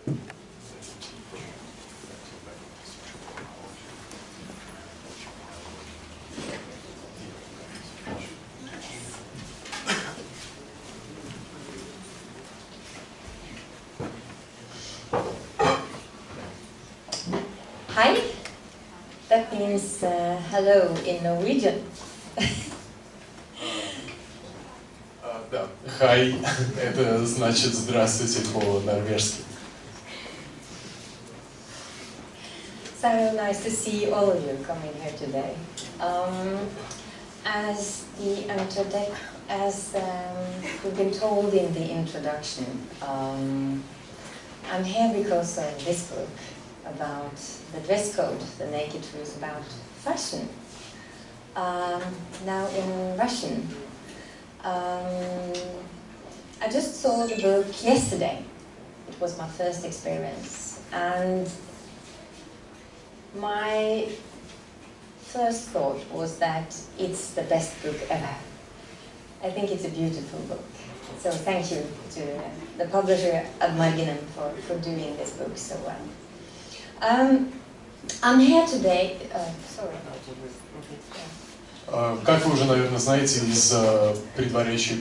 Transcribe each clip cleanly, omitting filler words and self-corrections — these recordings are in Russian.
Hi, that means hello in Norwegian. Да, хай, это значит здравствуйте по-норвежски. So nice to see all of you coming here today. As we've been told in the introduction, I'm here because of this book about the dress code, the naked truth about fashion. Now in Russian. I just saw the book yesterday. It was my first experience, and my first thought was that it's the best book ever. I think it's a beautiful book. So thank you to the publisher Marie Grinde for doing this book so well. I'm here today. Sorry. Как вы уже, наверное, знаете из предваряющей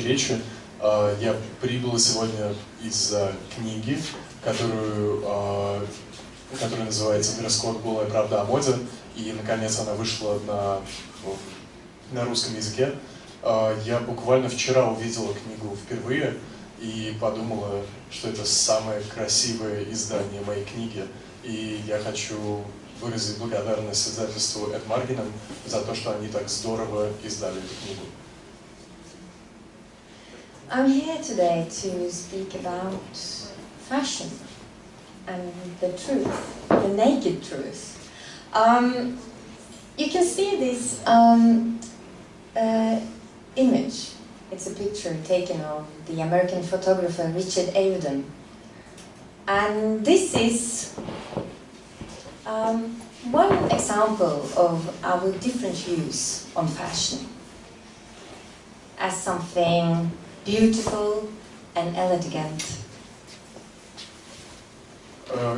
речи, я прибыл сегодня из книги, которая называется «Дресс-код. Голая, правда, моде», и, наконец, она вышла на русском языке. Я буквально вчера увидела книгу впервые и подумала, что это самое красивое издание моей книги, и я хочу выразить благодарность издательству Мари Гринде за то, что они так здорово издали эту книгу. I'm here today to speak about fashion and the truth, the naked truth. You can see this image. It's a picture taken of the American photographer Richard Avedon. And this is one example of our different views on fashion as something beautiful and elegant.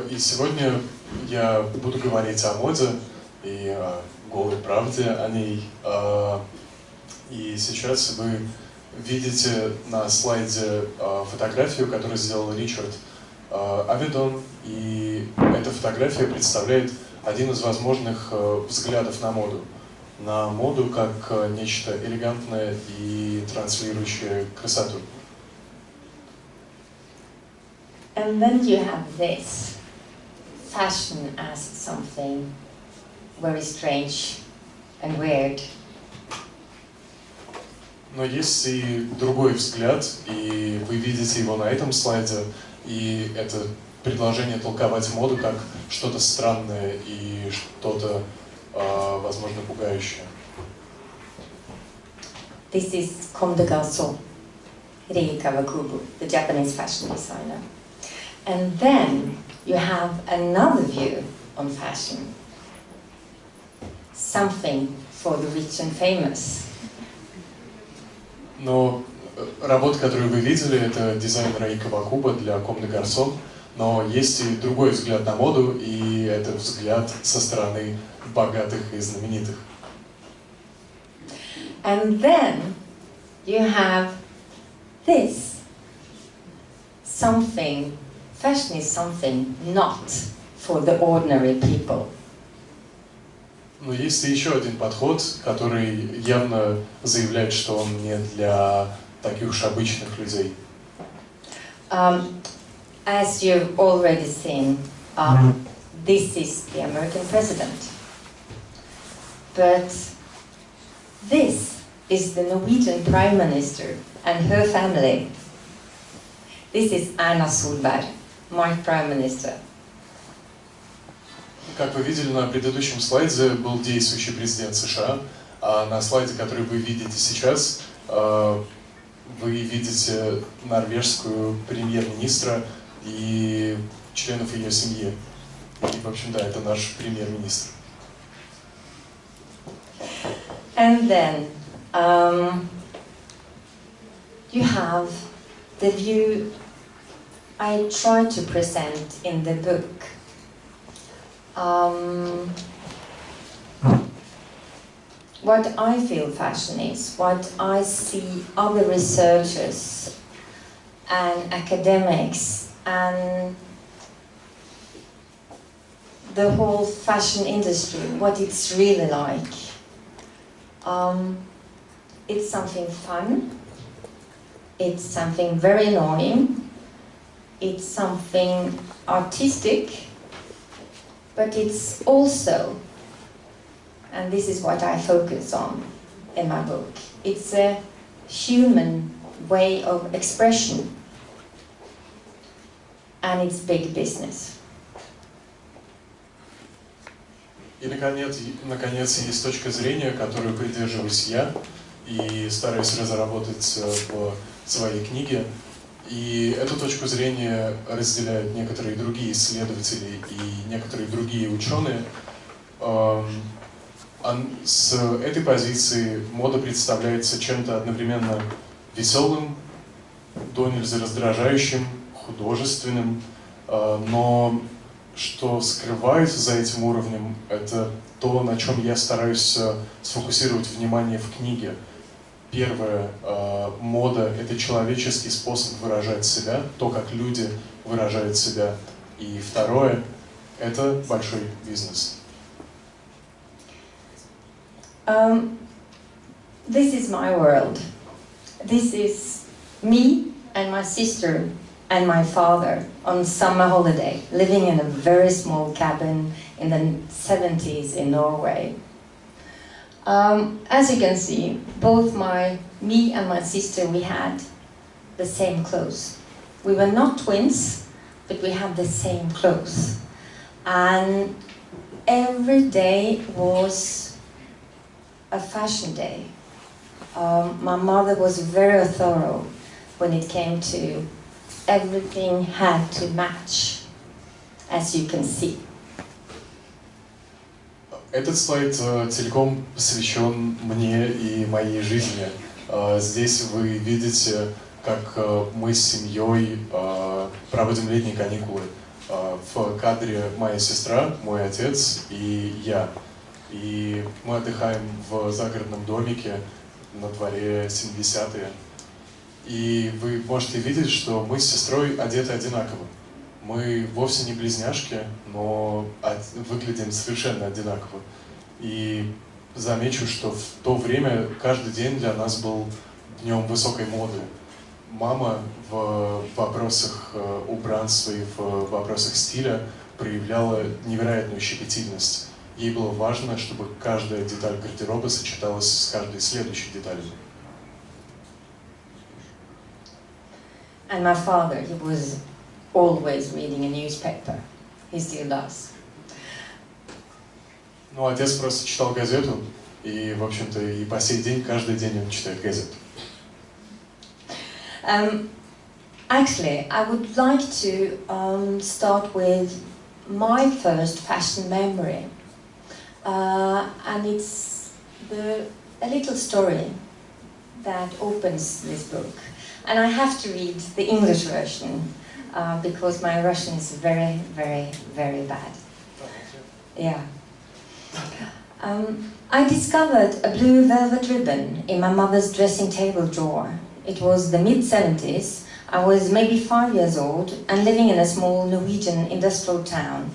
И сегодня я буду говорить о моде и о голой правде о ней. И сейчас вы видите на слайде фотографию, которую сделал Ричард Аведон, и эта фотография представляет один из возможных взглядов на моду как нечто элегантное и транслирующее красоту. And then you have this, fashion as something very strange and weird. Но есть и другой взгляд, и вы видите его на этом слайде, и это предложение толковать моду как что-то странное и что-то, возможно, пугающее. This is Rei Kawakubo, the Japanese fashion designer. And then you have another view on fashion, something for the rich and famous. Но работа, которую вы видели, это дизайн Рей Кавакуба для Comme des Garçons, но есть и другой взгляд на моду, и это взгляд со стороны богатых и знаменитых. And then you have this, something, fashion is something not for the ordinary people. Но есть и еще один подход, который явно заявляет, что он не для таких уж обычных людей. As you've already seen, this is the American president. But this is the Norwegian Prime Minister and her family. This is Erna Solberg, my Prime Minister. Как вы видели на предыдущем слайде, был действующий президент США, а на слайде, который вы видите сейчас, вы видите норвежскую премьер-министра и членов ее семьи. И, в общем, да, это наш премьер-министр. And then you have the view, I try to present in the book what I feel fashion is, what I see other researchers and academics and the whole fashion industry, what it's really like. It's something fun, it's something very annoying, it's something artistic, but it's also, and this is what I focus on in my book, it's a human way of expression, and it's big business. И, наконец, есть точка зрения, которую придерживаюсь я, и стараюсь разработать в своей книге. И эту точку зрения разделяют некоторые другие исследователи и некоторые другие ученые. С этой позиции мода представляется чем-то одновременно веселым, до нельзя раздражающим, художественным, но что скрывается за этим уровнем, это то, на чем я стараюсь сфокусировать внимание в книге. Первое, мода – это человеческий способ выражать себя, то, как люди выражают себя. И второе – это большой бизнес. This is my world. This is me and my sister and my father on summer holiday, living in a very small cabin in the 70s in Norway. As you can see, both me and my sister, we had the same clothes. We were not twins, but we had the same clothes. And every day was a fashion day. My mother was very thorough when it came to everything had to match, as you can see. Этот слайд целиком посвящен мне и моей жизни. Здесь вы видите, как мы с семьей проводим летние каникулы. В кадре моя сестра, мой отец и я. И мы отдыхаем в загородном домике, на дворе 70-е. И вы можете видеть, что мы с сестрой одеты одинаково. Мы вовсе не близняшки, но выглядим совершенно одинаково. И замечу, что в то время каждый день для нас был днем высокой моды. Мама в вопросах убранства и в вопросах стиля проявляла невероятную щепетильность. Ей было важно, чтобы каждая деталь гардероба сочеталась с каждой следующей деталью. And my father, he was always reading a newspaper. He still does. Ну, отец просто читал газету, и, в общем-то, и по сей день, каждый день он читает газету. Actually, I would like to start with my first fashion memory. And it's a little story that opens this book. And I have to read the English version because my Russian is very, very, very bad. Yeah. I discovered a blue velvet ribbon in my mother's dressing table drawer. It was the mid-70s. I was maybe 5 years old and living in a small Norwegian industrial town.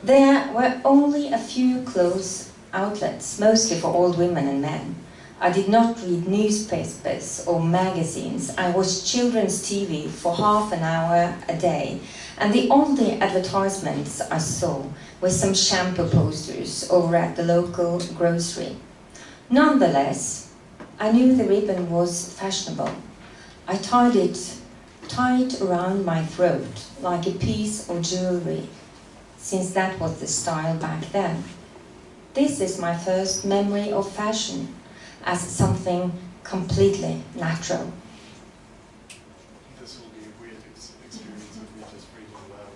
There were only a few clothes outlets, mostly for old women and men. I did not read newspapers or magazines. I watched children's TV for half an hour a day, and the only advertisements I saw were some shampoo posters over at the local grocery. Nonetheless, I knew the ribbon was fashionable. I tied it tight around my throat, like a piece of jewelry, since that was the style back then. This is my first memory of fashion as something completely natural. This will be a weird experience of me just reading aloud.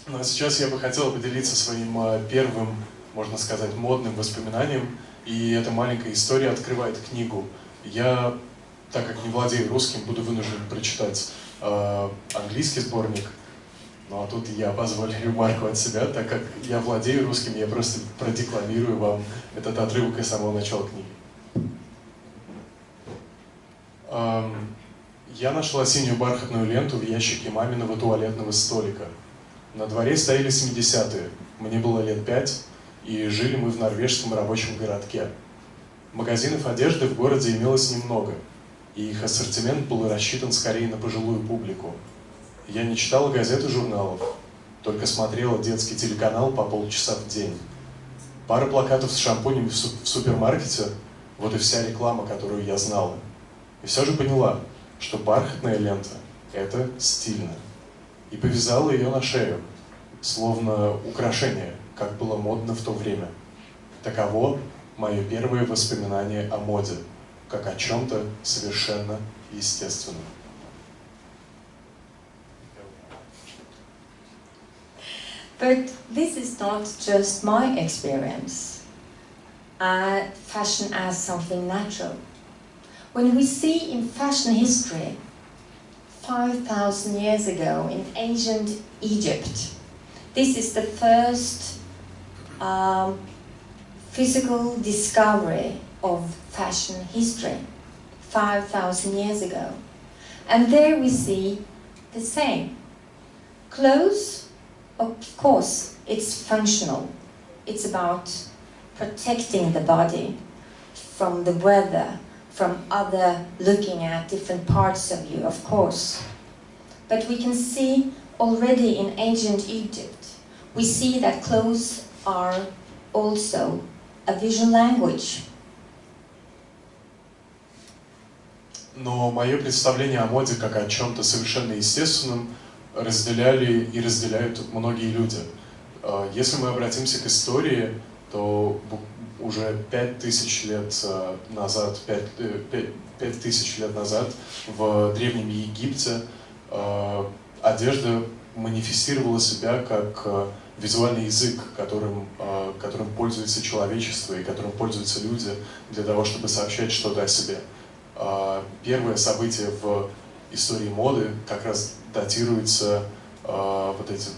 Ну а сейчас я бы хотел поделиться своим первым, можно сказать, модным воспоминанием, и эта маленькая история открывает книгу. Я, так как не владею русским, буду вынужден прочитать английский сборник. Ну а тут я позволю ремарку от себя, так как я владею русским, я просто продекламирую вам этот отрывок из самого начала книги. Я нашла синюю бархатную ленту в ящике маминого туалетного столика. На дворе стояли 70-е, мне было лет 5, и жили мы в норвежском рабочем городке. Магазинов одежды в городе имелось немного, и их ассортимент был рассчитан скорее на пожилую публику. Я не читала газет и журналов, только смотрела детский телеканал по полчаса в день. Пара плакатов с шампунями в супермаркете – вот и вся реклама, которую я знала. И все же поняла, что бархатная лента – это стильно. И повязала ее на шею, словно украшение, как было модно в то время. Таково мое первое воспоминание о моде, как о чем-то совершенно естественном. But this is not just my experience. Fashion as something natural. When we see in fashion history, 5,000 years ago in ancient Egypt, this is the first physical discovery of fashion history, 5,000 years ago. And there we see the same. Clothes, of course, it's functional. It's about protecting the body from the weather, from other looking at different parts of you, of course. But we can see already in ancient Egypt, we see that clothes are also a visual language. Но мое представление о моде как о чем-то совершенно естественном разделяли и разделяют многие люди. Если мы обратимся к истории, то уже 5000 лет назад, 5000 лет назад в Древнем Египте одежда манифестировала себя как визуальный язык, которым пользуется человечество и которым пользуются люди для того, чтобы сообщать что-то о себе. Первое событие в истории моды как раз датируется вот этим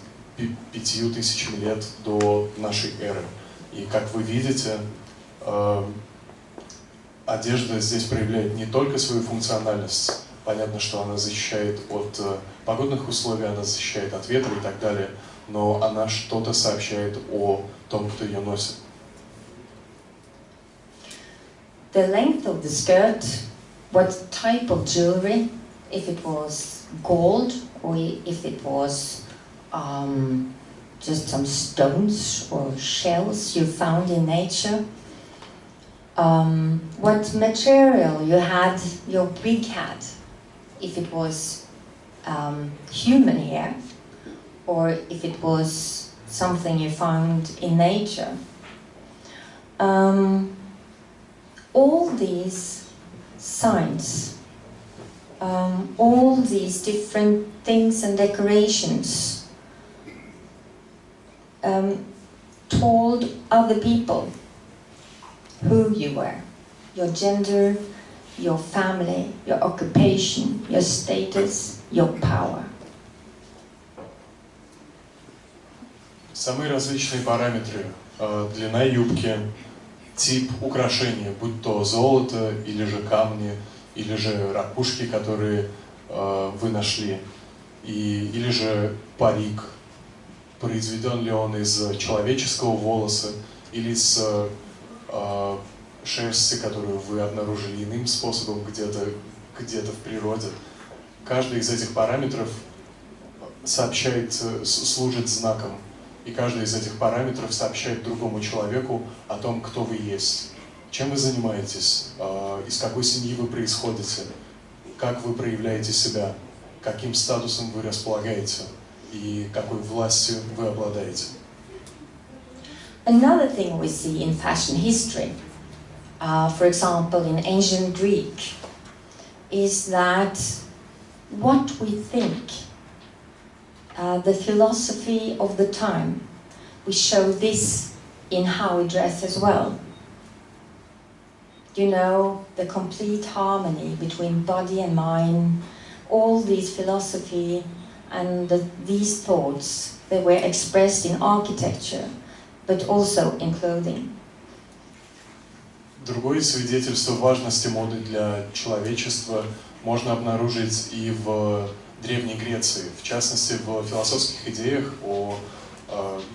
5000 лет до нашей эры. И как вы видите, одежда здесь проявляет не только свою функциональность. Понятно, что она защищает от погодных условий, она защищает от ветра и так далее, но она что-то сообщает о том, кто ее носит. The length of the skirt, what type of jewelry, if it was gold or if it was just some stones or shells you found in nature. What material you had, your wig had, if it was human hair or if it was something you found in nature. All these signs, all these different things and decorations told other people who you were, your gender, your family, your occupation, your status, your power. Самые различные параметры: длина юбки, тип украшения, будь то золото или же камни, или же ракушки, которые вы нашли, или же парик. Произведен ли он из человеческого волоса или из шерсти, которую вы обнаружили иным способом где-то в природе. Каждый из этих параметров служит знаком, и каждый из этих параметров сообщает другому человеку о том, кто вы есть, чем вы занимаетесь, из какой семьи вы происходите, как вы проявляете себя, каким статусом вы располагаете и какой властью вы обладаете. Another thing we see in fashion history, for example in ancient Greek, is that what we think, the philosophy of the time, we show this in how we dress as well. You know, the complete harmony between body and mind, all these philosophy and these thoughts, they were expressed in architecture, but also in clothing. Другое свидетельство важности моды для человечества можно обнаружить и в Древней Греции, в частности в философских идеях о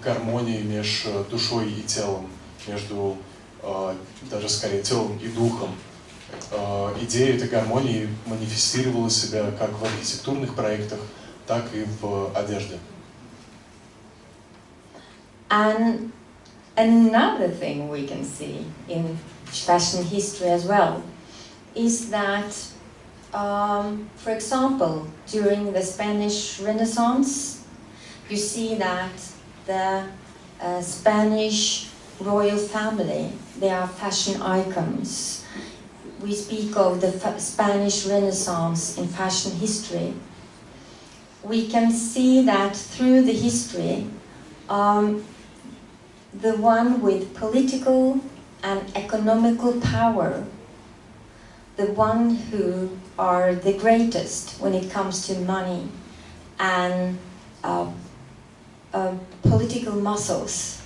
гармонии между душой и телом, между даже скорее телом и духом. Идея этой гармонии манифестировала себя как в архитектурных проектах, так и в одежде. And another thing we can see in fashion history as well is that, for example, during the Spanish Renaissance, you see that the Spanish royal family, they are fashion icons. We speak of the Spanish Renaissance in fashion history. We can see that through the history, the one with political and economical power, the one who are the greatest when it comes to money and political muscles,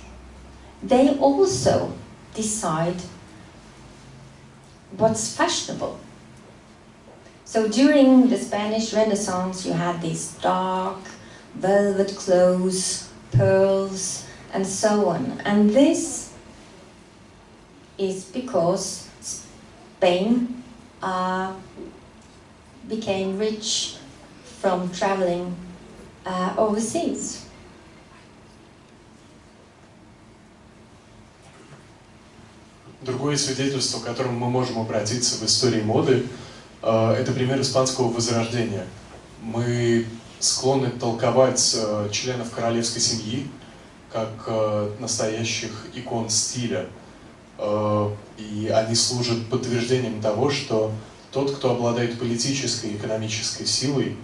they also decide what's fashionable. So during the Spanish Renaissance, you had these dark velvet clothes, pearls, and so on. And this is because Spain became rich from traveling overseas. Другое свидетельство, к которому мы можем обратиться в истории моды, это пример испанского возрождения. Мы склонны толковать членов королевской семьи как настоящих икон стиля. И они служат подтверждением того, что тот, кто обладает политической и экономической силой,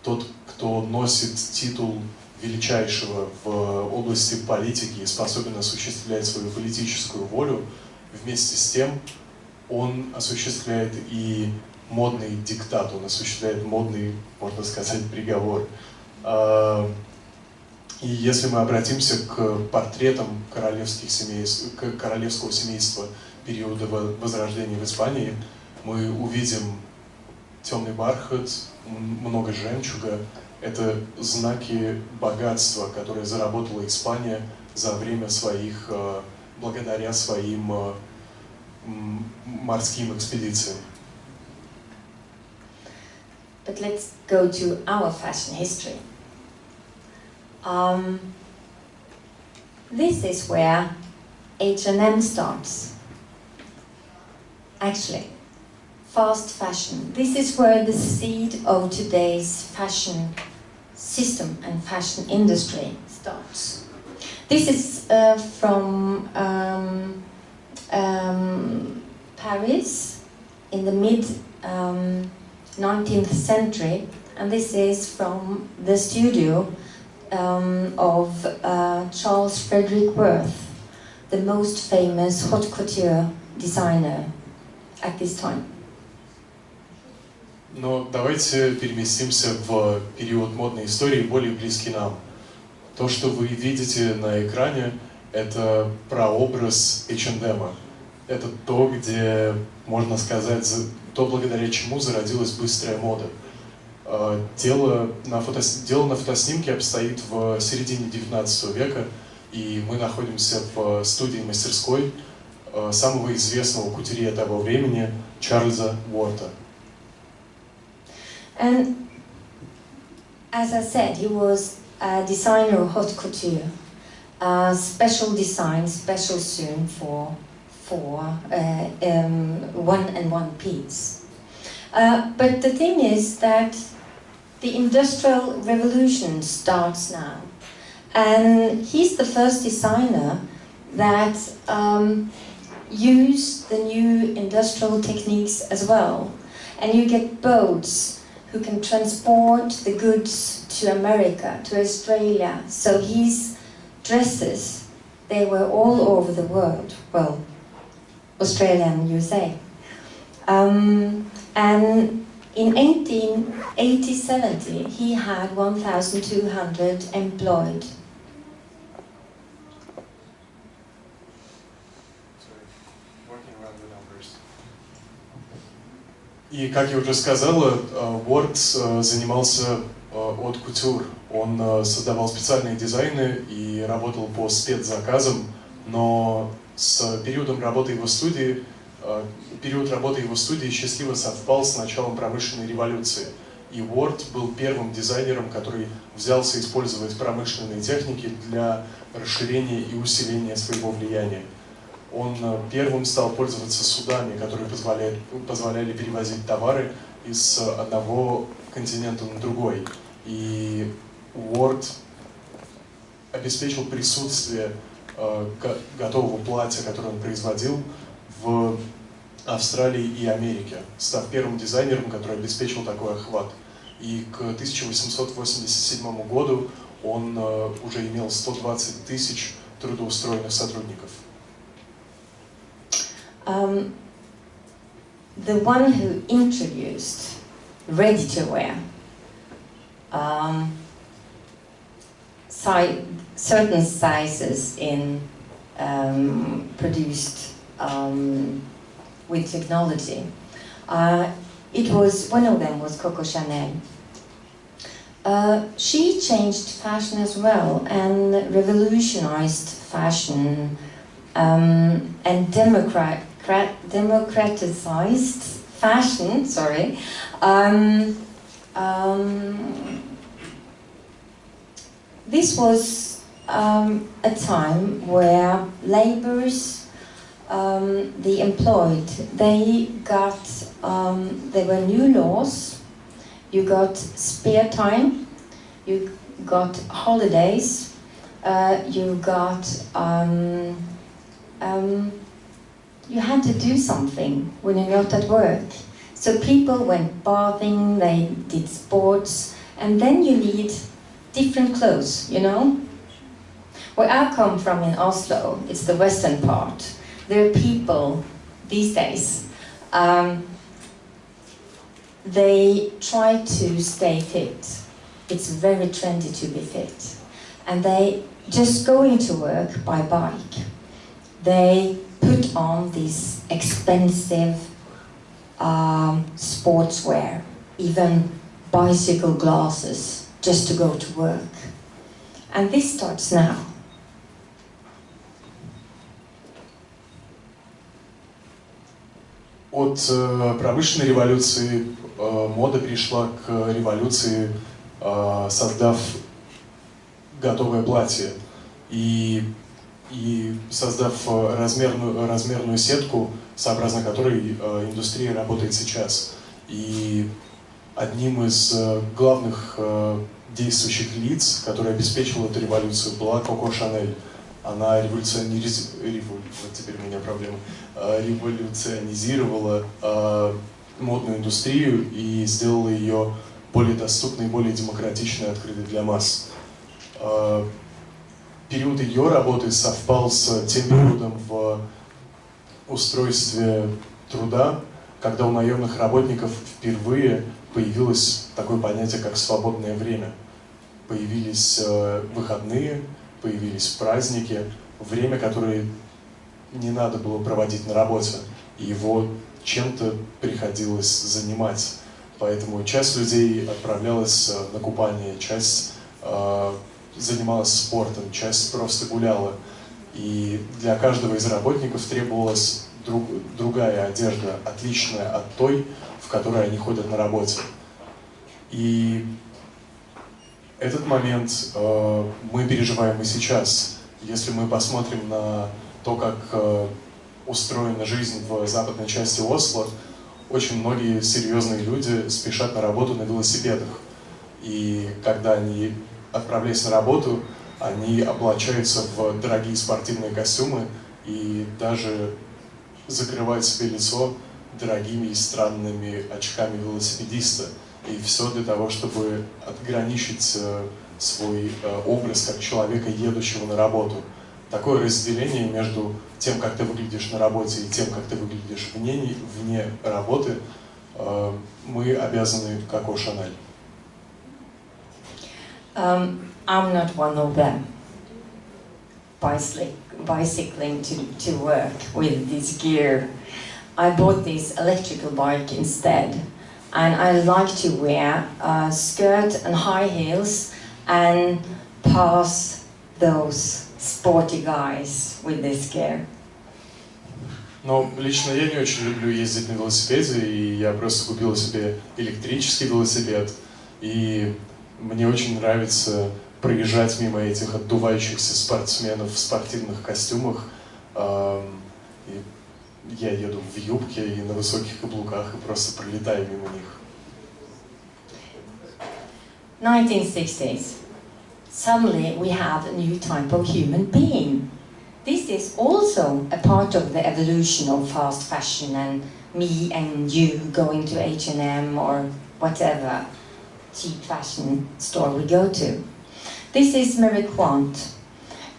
тот, кто носит титул величайшего в области политики и способен осуществлять свою политическую волю, вместе с тем он осуществляет и модный диктат, он осуществляет модный, можно сказать, приговор. И если мы обратимся к портретам королевского семейства периода Возрождения в Испании, мы увидим темный бархат, много жемчуга. Это знаки богатства, которые заработала Испания за время своих, благодаря своим морским экспедициям. But let's go to our fashion history. This is where H&M starts. Actually, fast fashion. This is where the seed of today's fashion system and fashion industry starts. This is from Paris in the mid 19th century, and this is from the studio of Charles Frederick Worth, the most famous haute couture designer at this time. Но давайте переместимся в период модной истории, более близкий нам. То, что вы видите на экране, это прообраз H&M. Это то, где, можно сказать, то, благодаря чему зародилась быстрая мода. Дело на фотоснимке обстоит в середине 19 века, и мы находимся в студии-мастерской самого известного кутюрье того времени Чарльза Уорта. And as I said, he was a designer of haute couture, special design, special sewn for one piece. But the thing is that the Industrial Revolution starts now, and he's the first designer that used the new industrial techniques as well. And you get boats who can transport the goods to America, to Australia. So his dresses, they were all over the world. Well, Australia and USA. And In 1870, he had 1,200 employed. И, как я уже сказала, Уорд занимался от кутюр. Он создавал специальные дизайны и работал по спецзаказам, но с периодом работы его студии, период работы его студии счастливо совпал с началом промышленной революции. И Уорд был первым дизайнером, который взялся использовать промышленные техники для расширения и усиления своего влияния. Он первым стал пользоваться судами, которые позволяли перевозить товары из одного континента на другой. И Уорд обеспечил присутствие готового платья, которое он производил в Австралии и Америке, став первым дизайнером, который обеспечил такой охват. И к 1887 году он уже имел 120 тысяч трудоустроенных сотрудников. The one who introduced ready-to-wear, certain sizes in produced with technology. It was one of them was Coco Chanel. She changed fashion as well and revolutionized fashion and democratized fashion. Sorry. This was a time where laborers, the employed, they got, there were new laws, you got spare time, you got holidays, you got, you had to do something when you're not at work. So people went bathing, they did sports, and then you need different clothes, you know? Where I come from in Oslo, it's the western part. There are people these days, they try to stay fit. It's very trendy to be fit. And they just go into work by bike. They put on these expensive sportswear, even bicycle glasses, just to go to work. And this starts now. От промышленной революции мода перешла к революции, создав готовое платье и создав размерную сетку, сообразно которой индустрия работает сейчас. И одним из главных действующих лиц, который обеспечил эту революцию, была Коко Шанель. Она революционизировала модную индустрию и сделала ее более доступной, более демократичной, открытой для масс. Период ее работы совпал с тем периодом в устройстве труда, когда у наемных работников впервые появилось такое понятие, как свободное время. Появились выходные, появились праздники, время, которое не надо было проводить на работе, и его чем-то приходилось занимать. Поэтому часть людей отправлялась на купание, часть занималась спортом, часть просто гуляла. И для каждого из работников требовалась другая одежда, отличная от той, в которой они ходят на работе. И этот момент мы переживаем и сейчас. Если мы посмотрим на то, как устроена жизнь в западной части Осло, очень многие серьезные люди спешат на работу на велосипедах. И когда они, отправляясь на работу, они облачаются в дорогие спортивные костюмы и даже закрывают себе лицо дорогими и странными очками велосипедиста. И все для того, чтобы отграничить свой образ как человека, едущего на работу. Такое разделение между тем, как ты выглядишь на работе, и тем, как ты выглядишь вне работы, мы обязаны Коко Шанель. I'm not one of them. Bicycling to work with this gear. I bought this electrical bike instead, and I like to wear a skirt and high heels and pass those sporty guys with this gear. Но лично я не очень люблю ездить на велосипеде, и я просто купила себе электрический велосипед, и мне очень нравится проезжать мимо этих отдувающихся спортсменов в спортивных костюмах. И я еду в юбке и на высоких каблуках и просто пролетаю мимо них. 1960s. Suddenly we have a new type of human being. This is also a part of the evolution of fast fashion and me and you going to H&M or whatever cheap fashion store we go to. This is Marie Grinde.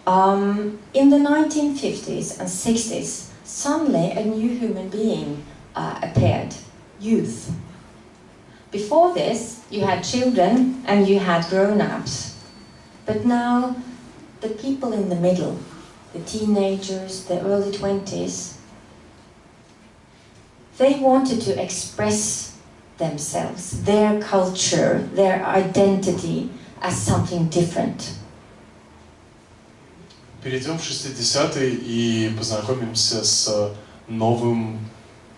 In the 1950s and 60s, suddenly a new human being appeared, youth. Before this, you had children and you had grown-ups. But now, the people in the middle, the teenagers, the early 20s, they wanted to express themselves, their culture, their identity as something different. Перейдем в 60-е и познакомимся с новым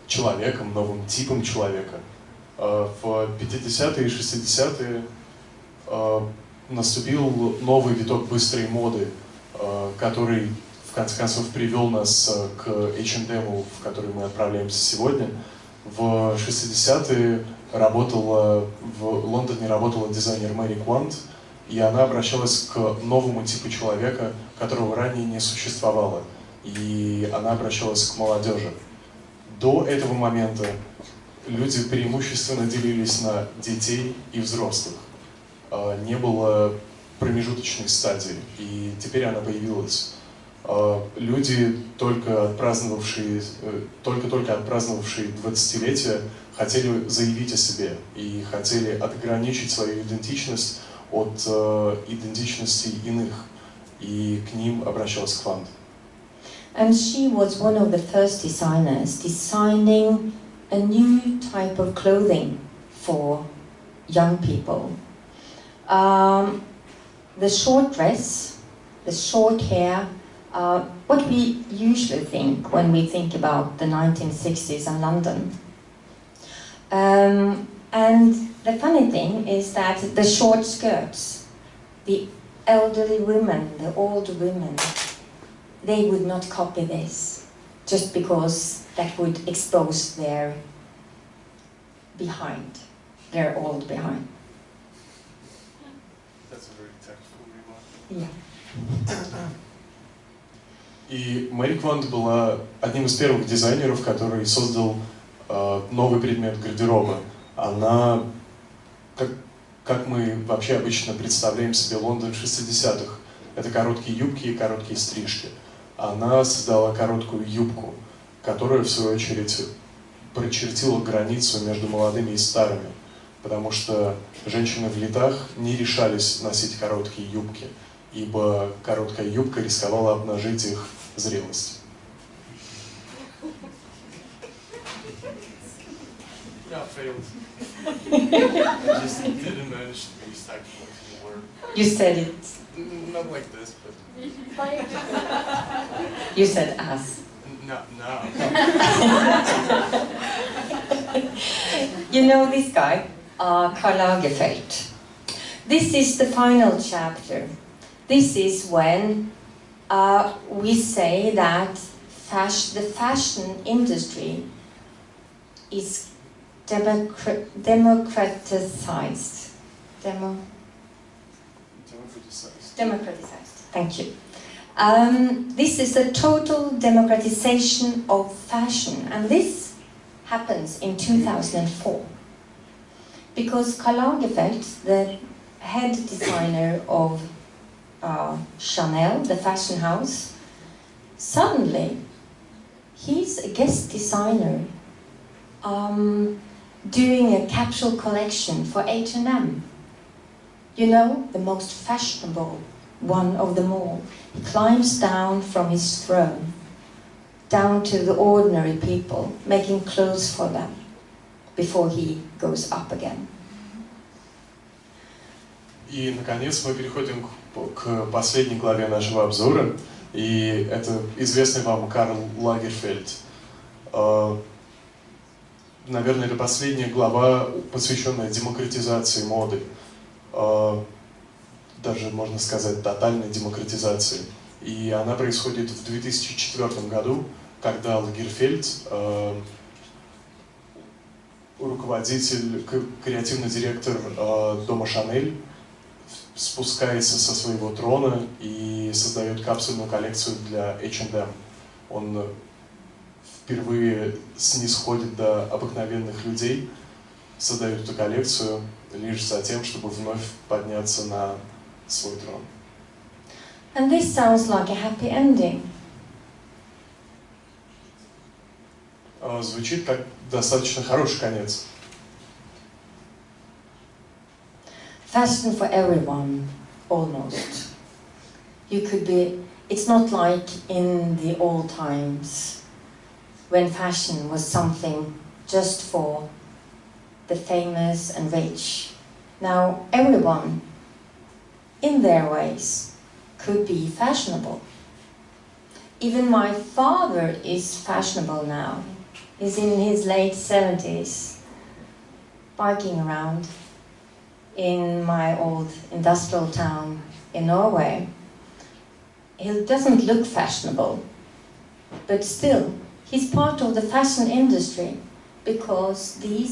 человеком, новым типом человека. В 50-е и 60-е наступил новый виток быстрой моды, который в конце концов привел нас к H&M, в который мы отправляемся сегодня. В 60-е в Лондоне работала дизайнер Мари Гринде, и она обращалась к новому типу человека, которого ранее не существовало, и она обращалась к молодежи. До этого момента люди преимущественно делились на детей и взрослых. Не было промежуточной стадии, и теперь она появилась. Люди, только отпраздновавшие 20-летие, хотели заявить о себе и хотели отграничить свою идентичность от идентичности иных, и к ним обращалась Гринде. And she was one of the first designers designing a new type of clothing for young people. The short dress, the short hair, what we usually think when we think about the 1960s and London. And the funny thing is that the short skirts, the elderly women, the older women, they would not copy this just because that would expose their behind, their old behind. That's a very tactful remark. Yeah. И Мари Гринде была одним из первых дизайнеров, который создал новый предмет гардероба. Она, как мы вообще обычно представляем себе Лондон 60-х, это короткие юбки и короткие стрижки. Она создала короткую юбку, которая, в свою очередь, прочертила границу между молодыми и старыми, потому что женщины в летах не решались носить короткие юбки, ибо короткая юбка рисковала обнажить их зрелость. Yeah, failed. I just didn't manage to be tactful anymore. You said it. Not like this, but... You said us. No. You know this guy, Karl Lagerfeld. This is the final chapter. This is when we say that the fashion industry is democratized. Democratized. Thank you. This is a total democratization of fashion, and this happens in 2004. Because Karl Lagerfeld, the head designer of Chanel, the fashion house, suddenly he's a guest designer doing a capsule collection for H&M. You know, the most fashionable one of them all. He climbs down from his throne, down to the ordinary people, making clothes for them, before he goes up again. И, наконец, мы переходим к последней главе нашего обзора, и это известный вам Карл Лагерфельд. Наверное, это последняя глава, посвященная демократизации моды. Даже, можно сказать, тотальной демократизации. И она происходит в 2004 году, когда Лагерфельд, руководитель, креативный директор дома Шанель, спускается со своего трона и создает капсульную коллекцию для H&M. Он впервые снисходит до обыкновенных людей, создает эту коллекцию лишь за тем, чтобы вновь подняться на свой трон. And this sounds like a happy ending. Звучит как достаточно хороший конец. Fashion for everyone, almost. You could be, it's not like in the old times when fashion was something just for the famous and rich. Now everyone, in their ways, could be fashionable. Even my father is fashionable now. He's in his late 70s, biking around in my old industrial town in Norway. He doesn't look fashionable, but still, he's part of the fashion industry because he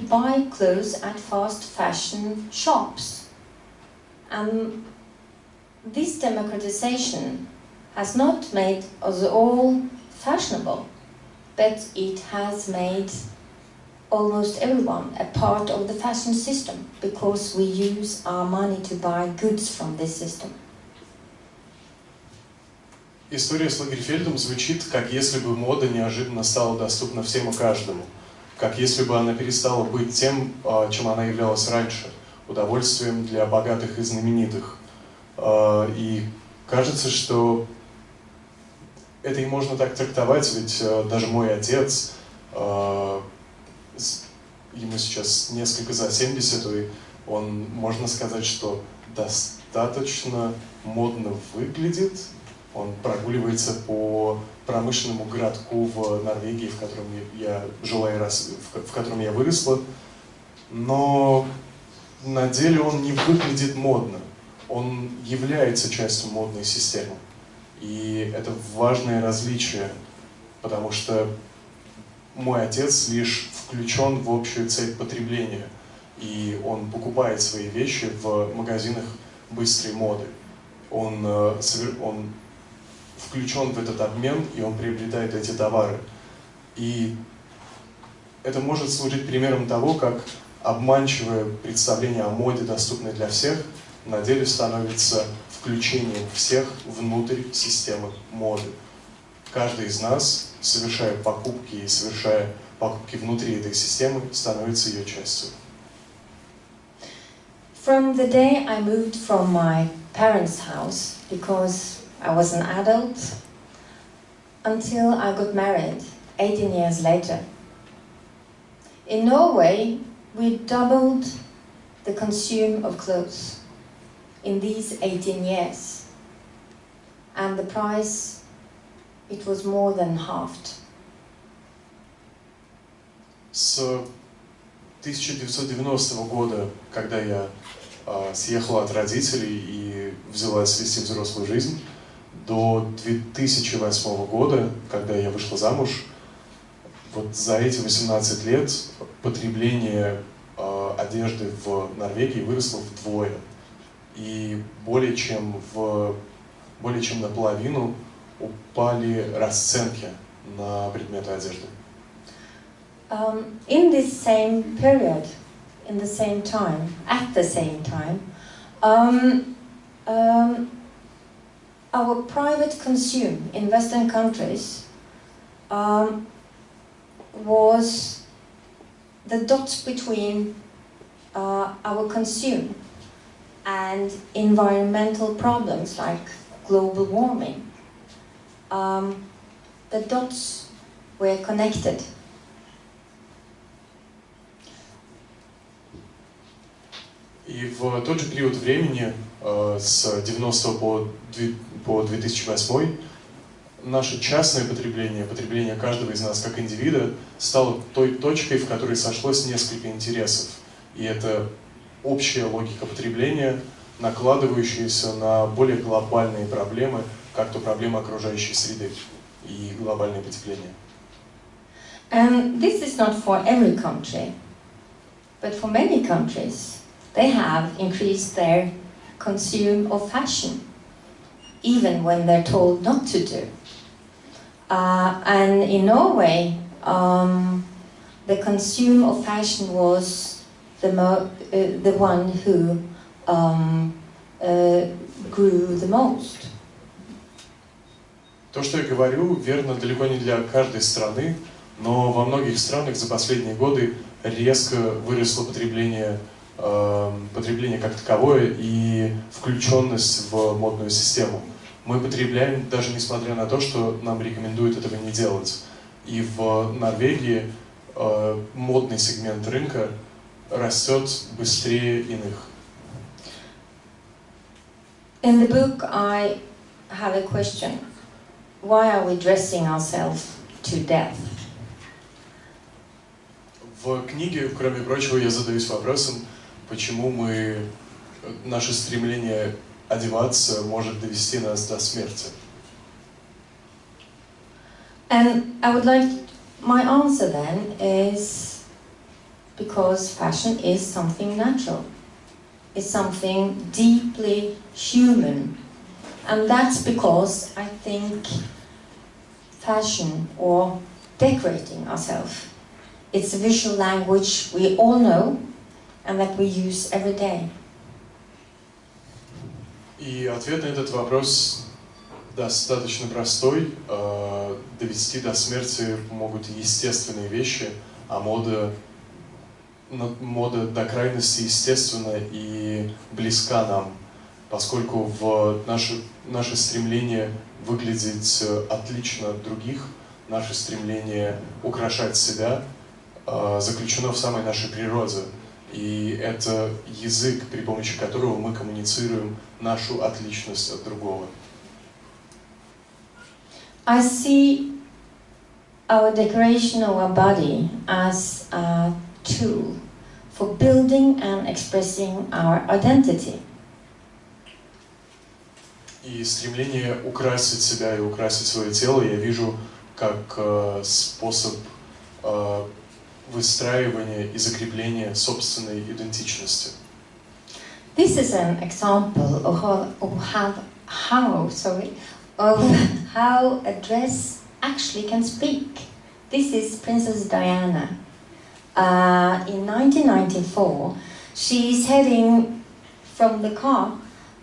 buys clothes at fast fashion shops. And this democratization has not made us all fashionable, but it has made almost everyone a part of the fashion system because we use our money to buy goods from this system. История с Лагерфельдом звучит, как если бы мода неожиданно стала доступна всем и каждому, как если бы она перестала быть тем, чем она являлась раньше, удовольствием для богатых и знаменитых. И кажется, что это и можно так трактовать, ведь даже мой отец, ему сейчас несколько за 70, и он, можно сказать, что достаточно модно выглядит. Он прогуливается по промышленному городку в Норвегии, в котором я жила и в котором я выросла. Но на деле он не выглядит модно. Он является частью модной системы. И это важное различие, потому что мой отец лишь включен в общую цель потребления, и он покупает свои вещи в магазинах быстрой моды. Он включен в этот обмен, и он приобретает эти товары. И это может служить примером того, как обманчивое представление о моде, доступное для всех, на деле становится включением всех внутрь системы моды. Каждый из нас, совершая покупки и совершая покупки внутри этой системы, становится ее частью. From the day I moved from my parents' house, because I was an adult, until I got married 18 years later, in Norway we doubled the consume of clothes in these 18 years, and the price, it was more than halved. С 1990 года, когда я съехала от родителей и взялась вести взрослую жизнь, до 2008 года, когда я вышла замуж, вот за эти 18 лет потребление одежды в Норвегии выросло вдвое. И более чем наполовину упали расценки на предметы одежды. In this same period, in the same time, at the same time, our private consume in Western countries was the dots between our consume and environmental problems like global warming. The dots were connected. И в тот же период времени, с 90 по 2008, наше частное потребление, потребление каждого из нас как индивида, стало той точкой, в которой сошлось несколько интересов. И это общая логика потребления, накладывающаяся на более глобальные проблемы, как то проблема окружающей среды и глобальное потепление. And this is not for every country, but for many countries. They have increased their consume of fashion, even when they're told not to do. And in Norway, the consume of fashion was the one who grew the most. То, что я говорю, верно далеко не для каждой страны, но во многих странах за последние годы резко выросло потребление как таковое и включенность в модную систему. Мы потребляем, даже несмотря на то, что нам рекомендуют этого не делать. И в Норвегии модный сегмент рынка растет быстрее иных. In the book, I have a question. Why are we dressing ourselves to death? В книге, кроме прочего, я задаюсь вопросом, почему наше стремление одеваться может довести нас до смерти. And I would like, my answer then is because fashion is something natural. It's something deeply human. And that's because I think fashion or decorating ourselves, it's a visual language we all know and that we use every day. И ответ на этот вопрос достаточно простой. Довести до смерти могут естественные вещи, а мода до крайности естественна и близка нам, поскольку наше стремление выглядеть отлично от других, наше стремление украшать себя заключено в самой нашей природе. И это язык, при помощи которого мы коммуницируем нашу отличность от другого. I see our decoration of our body as a tool for building and expressing our identity. И стремление украсить себя и украсить свое тело я вижу как способ выстраивания и закрепления собственной идентичности. This is an example of how a dress actually can speak. This is Princess Diana. In 1994, she's heading from the car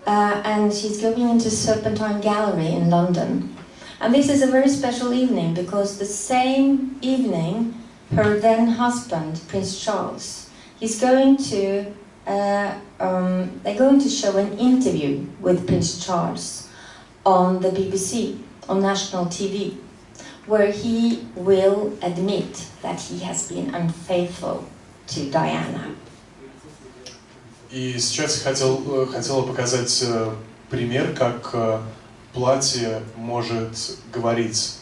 and she's going into Serpentine Gallery in London. And this is a very special evening because the same evening her then husband, Prince Charles, they're going to show an interview with Prince Charles on the BBC, on national TV, where he will admit that he has been unfaithful to Diana. И сейчас хотела показать пример, как платье может говорить.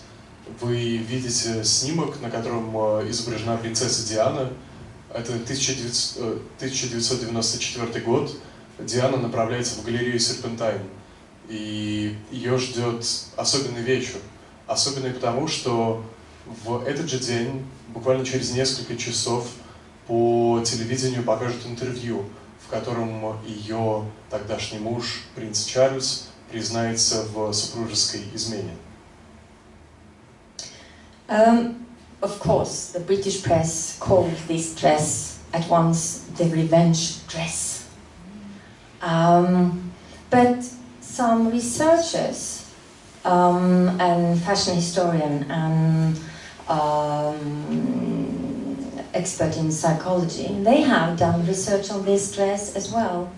Вы видите снимок, на котором изображена принцесса Диана. Это 1994 год. Диана направляется в галерею Серпентайн. И ее ждет особенный вечер. Особенный потому, что в этот же день, буквально через несколько часов, по телевидению покажут интервью, в котором ее тогдашний муж, принц Чарльз, признается в супружеской измене. Of course, the British press called this dress at once the revenge dress. But some researchers and fashion historian and expert in psychology, and they have done research on this dress as well.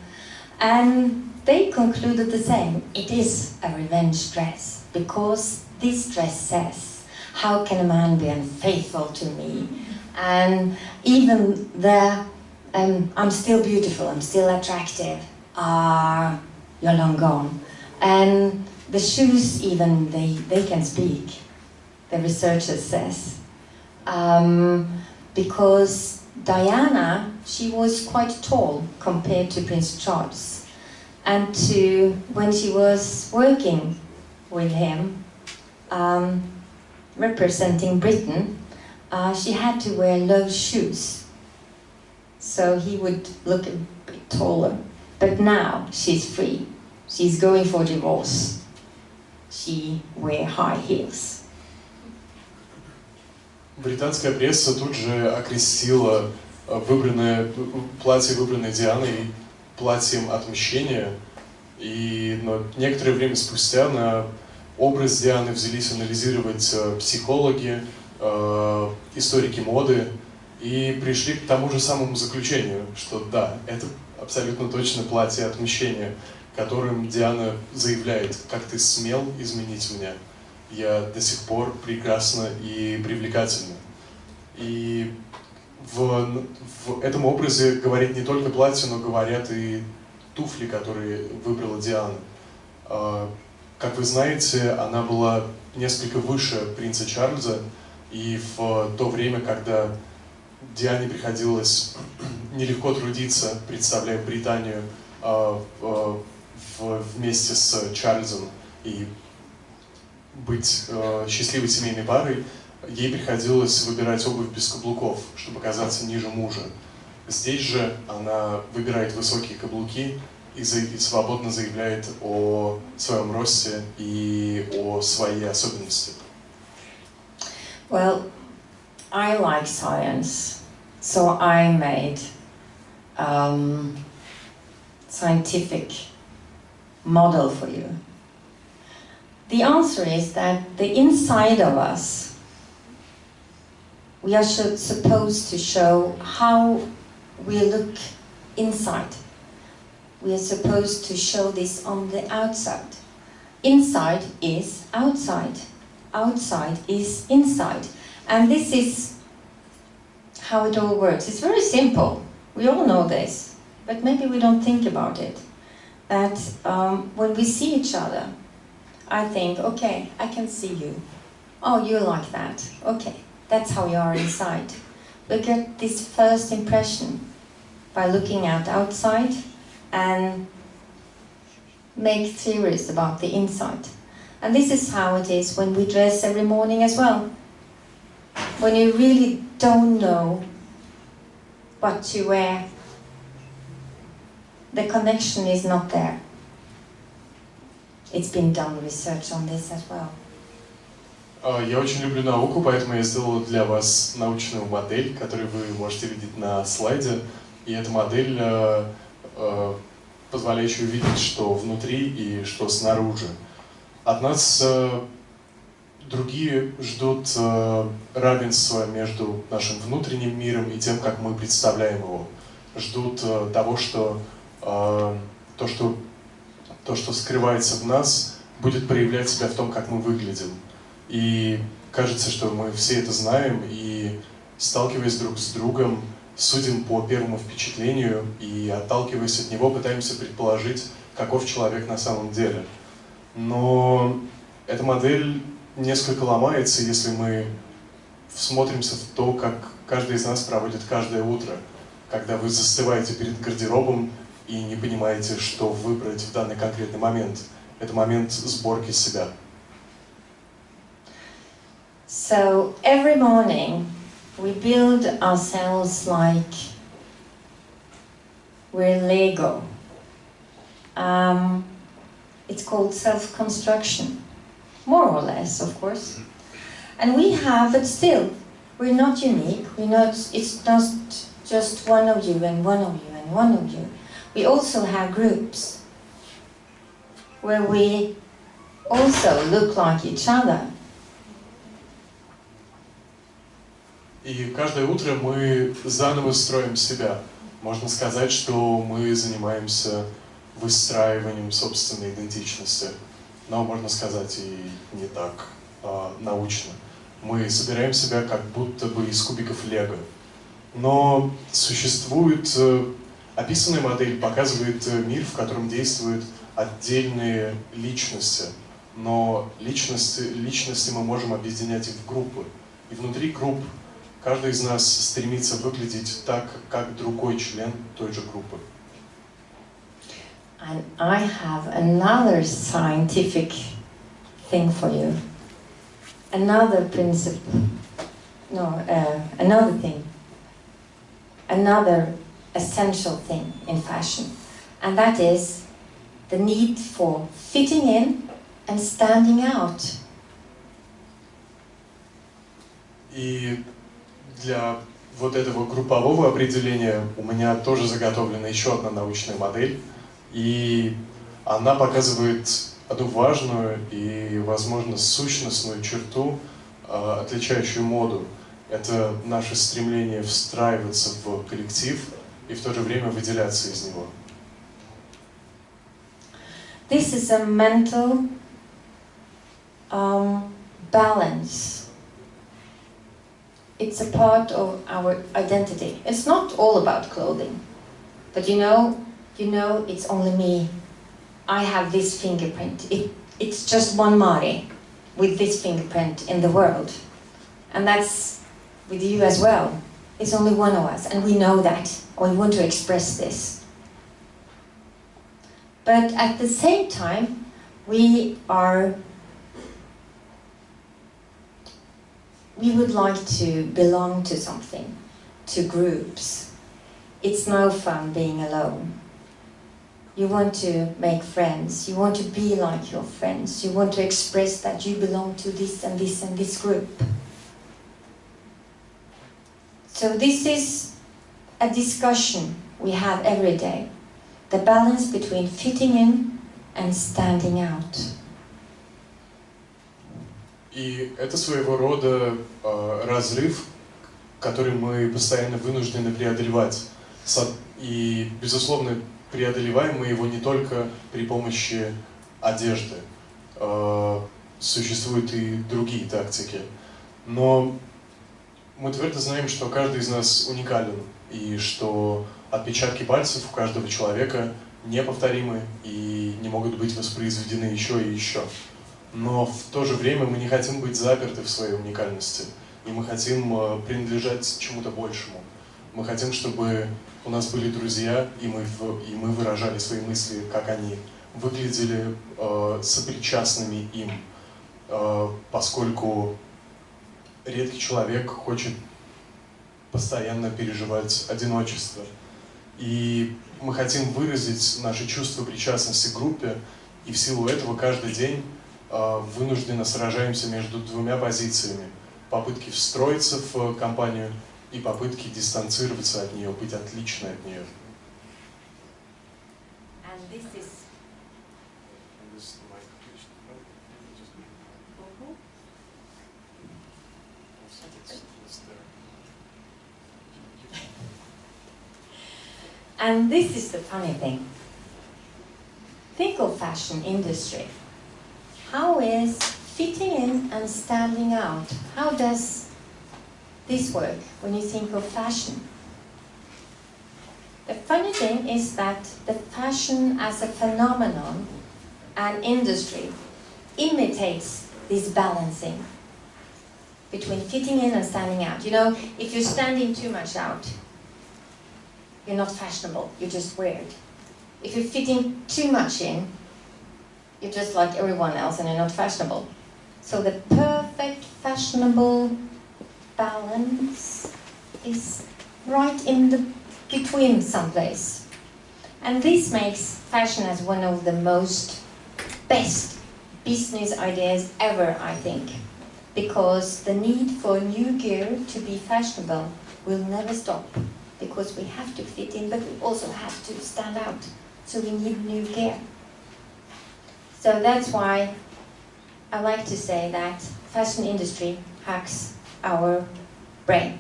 And they concluded the same. It is a revenge dress, because this dress says, how can a man be unfaithful to me? And even there, I'm still beautiful, I'm still attractive, you're long gone. And the shoes even, they can speak, the researcher says. Because Diana, she was quite tall compared to Prince Charles. And when she was working with him, representing Britain, she had to wear low shoes. So he would look a bit taller. But now she's free. She's going for divorce. She wears high heels. Британская пресса тут же окрестила платье, выбранное Дианой, платьем отмщения. Но некоторое время спустя на образ Дианы взялись анализировать психологи, историки моды, и пришли к тому же самому заключению, что да, это абсолютно точно платье отмщения, которым Диана заявляет: как ты смел изменить меня, я до сих пор прекрасна и привлекательна. И в этом образе говорит не только платье, но говорят и туфли, которые выбрала Диана. Как вы знаете, она была несколько выше принца Чарльза, и в то время, когда Диане приходилось нелегко трудиться, представляя Британию вместе с Чарльзом и быть счастливой семейной парой, ей приходилось выбирать обувь без каблуков, чтобы казаться ниже мужа. Здесь же она выбирает высокие каблуки и свободно заявляет о своем росте и о своей особенности. Well, I like science, so I made scientific model for you. The answer is that the inside of us, we are supposed to show how we look inside. We are supposed to show this on the outside. Inside is outside. Outside is inside. And this is how it all works. It's very simple. We all know this, but maybe we don't think about it. That when we see each other, I think, okay, I can see you. Oh, you like that. Okay, that's how you are inside. We get this first impression by looking at outside and make theories about the inside. And this is how it is when we dress every morning as well. When you really don't know what to wear, the connection is not there. It's been done research on this as well. Я очень люблю науку, поэтому я сделал для вас научную модель, которую вы можете видеть на слайде. И эта модель, позволяющая увидеть, что внутри и что снаружи. От нас другие ждут равенства между нашим внутренним миром и тем, как мы представляем его. Ждут того, что то, что скрывается в нас, будет проявлять себя в том, как мы выглядим. И кажется, что мы все это знаем, и, сталкиваясь друг с другом, судим по первому впечатлению и, отталкиваясь от него, пытаемся предположить, каков человек на самом деле. Но эта модель несколько ломается, если мы всмотримся в то, как каждый из нас проводит каждое утро, когда вы застываете перед гардеробом и не понимаете, что выбрать в данный конкретный момент. Это момент сборки себя. So every morning we build ourselves like we're Lego. It's called self-construction, more or less, of course. And we have, but still, we're not unique. It's not just one of you and one of you and one of you. We also have groups where we also look like each other. И каждое утро мы заново строим себя. Можно сказать, что мы занимаемся выстраиванием собственной идентичности. Но можно сказать и не так научно. Мы собираем себя как будто бы из кубиков лего. Но существует... Описанная модель показывает мир, в котором действуют отдельные личности. Но личности мы можем объединять их в группы. И внутри групп каждый из нас стремится выглядеть так, как другой член той же группы. And I have another scientific thing for you. Another principle. No, another thing. Another essential thing in fashion. And that is the need for fitting in and standing out. И для вот этого группового определения у меня тоже заготовлена еще одна научная модель. И она показывает одну важную и, возможно, сущностную черту, отличающую моду. Это наше стремление встраиваться в коллектив и в то же время выделяться из него. This is a mental balance. It's a part of our identity. It's not all about clothing, but you know, it's only me. I have this fingerprint. It's just one Mari with this fingerprint in the world. And that's with you as well. It's only one of us, and we know that. We want to express this. But at the same time, we would like to belong to something, to groups. It's no fun being alone. You want to make friends, you want to be like your friends, you want to express that you belong to this and this and this group. So this is a discussion we have every day. The balance between fitting in and standing out. И это своего рода разрыв, который мы постоянно вынуждены преодолевать. И, безусловно, преодолеваем мы его не только при помощи одежды. Существуют и другие тактики. Но мы твердо знаем, что каждый из нас уникален, и что отпечатки пальцев у каждого человека неповторимы и не могут быть воспроизведены еще и еще. Но в то же время мы не хотим быть заперты в своей уникальности, и мы хотим принадлежать чему-то большему. Мы хотим, чтобы у нас были друзья, и мы выражали свои мысли, как они выглядели сопричастными им, поскольку редкий человек хочет постоянно переживать одиночество. И мы хотим выразить наши чувства причастности к группе, и в силу этого каждый день вынужденно сражаемся между двумя позициями. Попытки встроиться в компанию и попытки дистанцироваться от нее, быть отличной от нее. And this is the funny thing. Think of fashion industry. How is fitting in and standing out? How does this work when you think of fashion? The funny thing is that the fashion as a phenomenon and industry imitates this balancing between fitting in and standing out. You know, if you're standing too much out, you're not fashionable, you're just weird. If you're fitting too much in, you're just like everyone else and you're not fashionable. So the perfect fashionable balance is right in the between someplace. And this makes fashion as one of the best business ideas ever, I think. Because the need for new gear to be fashionable will never stop. Because we have to fit in, but we also have to stand out. So we need new gear. So that's why I like to say that fashion industry hacks our brain.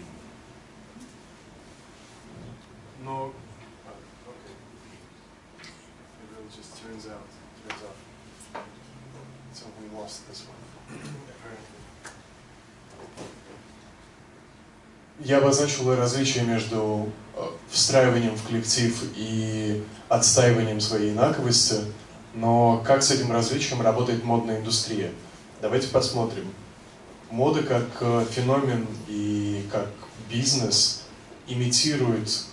Но... Okay. It really just turns out. So we lost this one. Я обозначил различие между встраиванием в коллектив и отстаиванием своей инаковости, но как с этим различием работает модная индустрия? Давайте посмотрим. Мода как феномен и как бизнес имитирует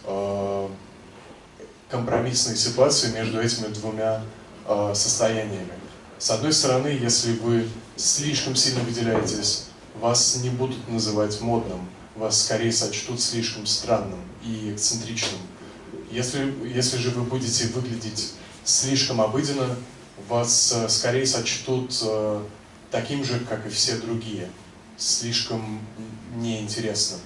компромиссные ситуации между этими двумя состояниями. С одной стороны, если вы слишком сильно выделяетесь, вас не будут называть модным, вас скорее сочтут слишком странным и эксцентричным. Если же вы будете выглядеть слишком обыденно, вас скорее сочтут таким же, как и все другие, слишком неинтересным.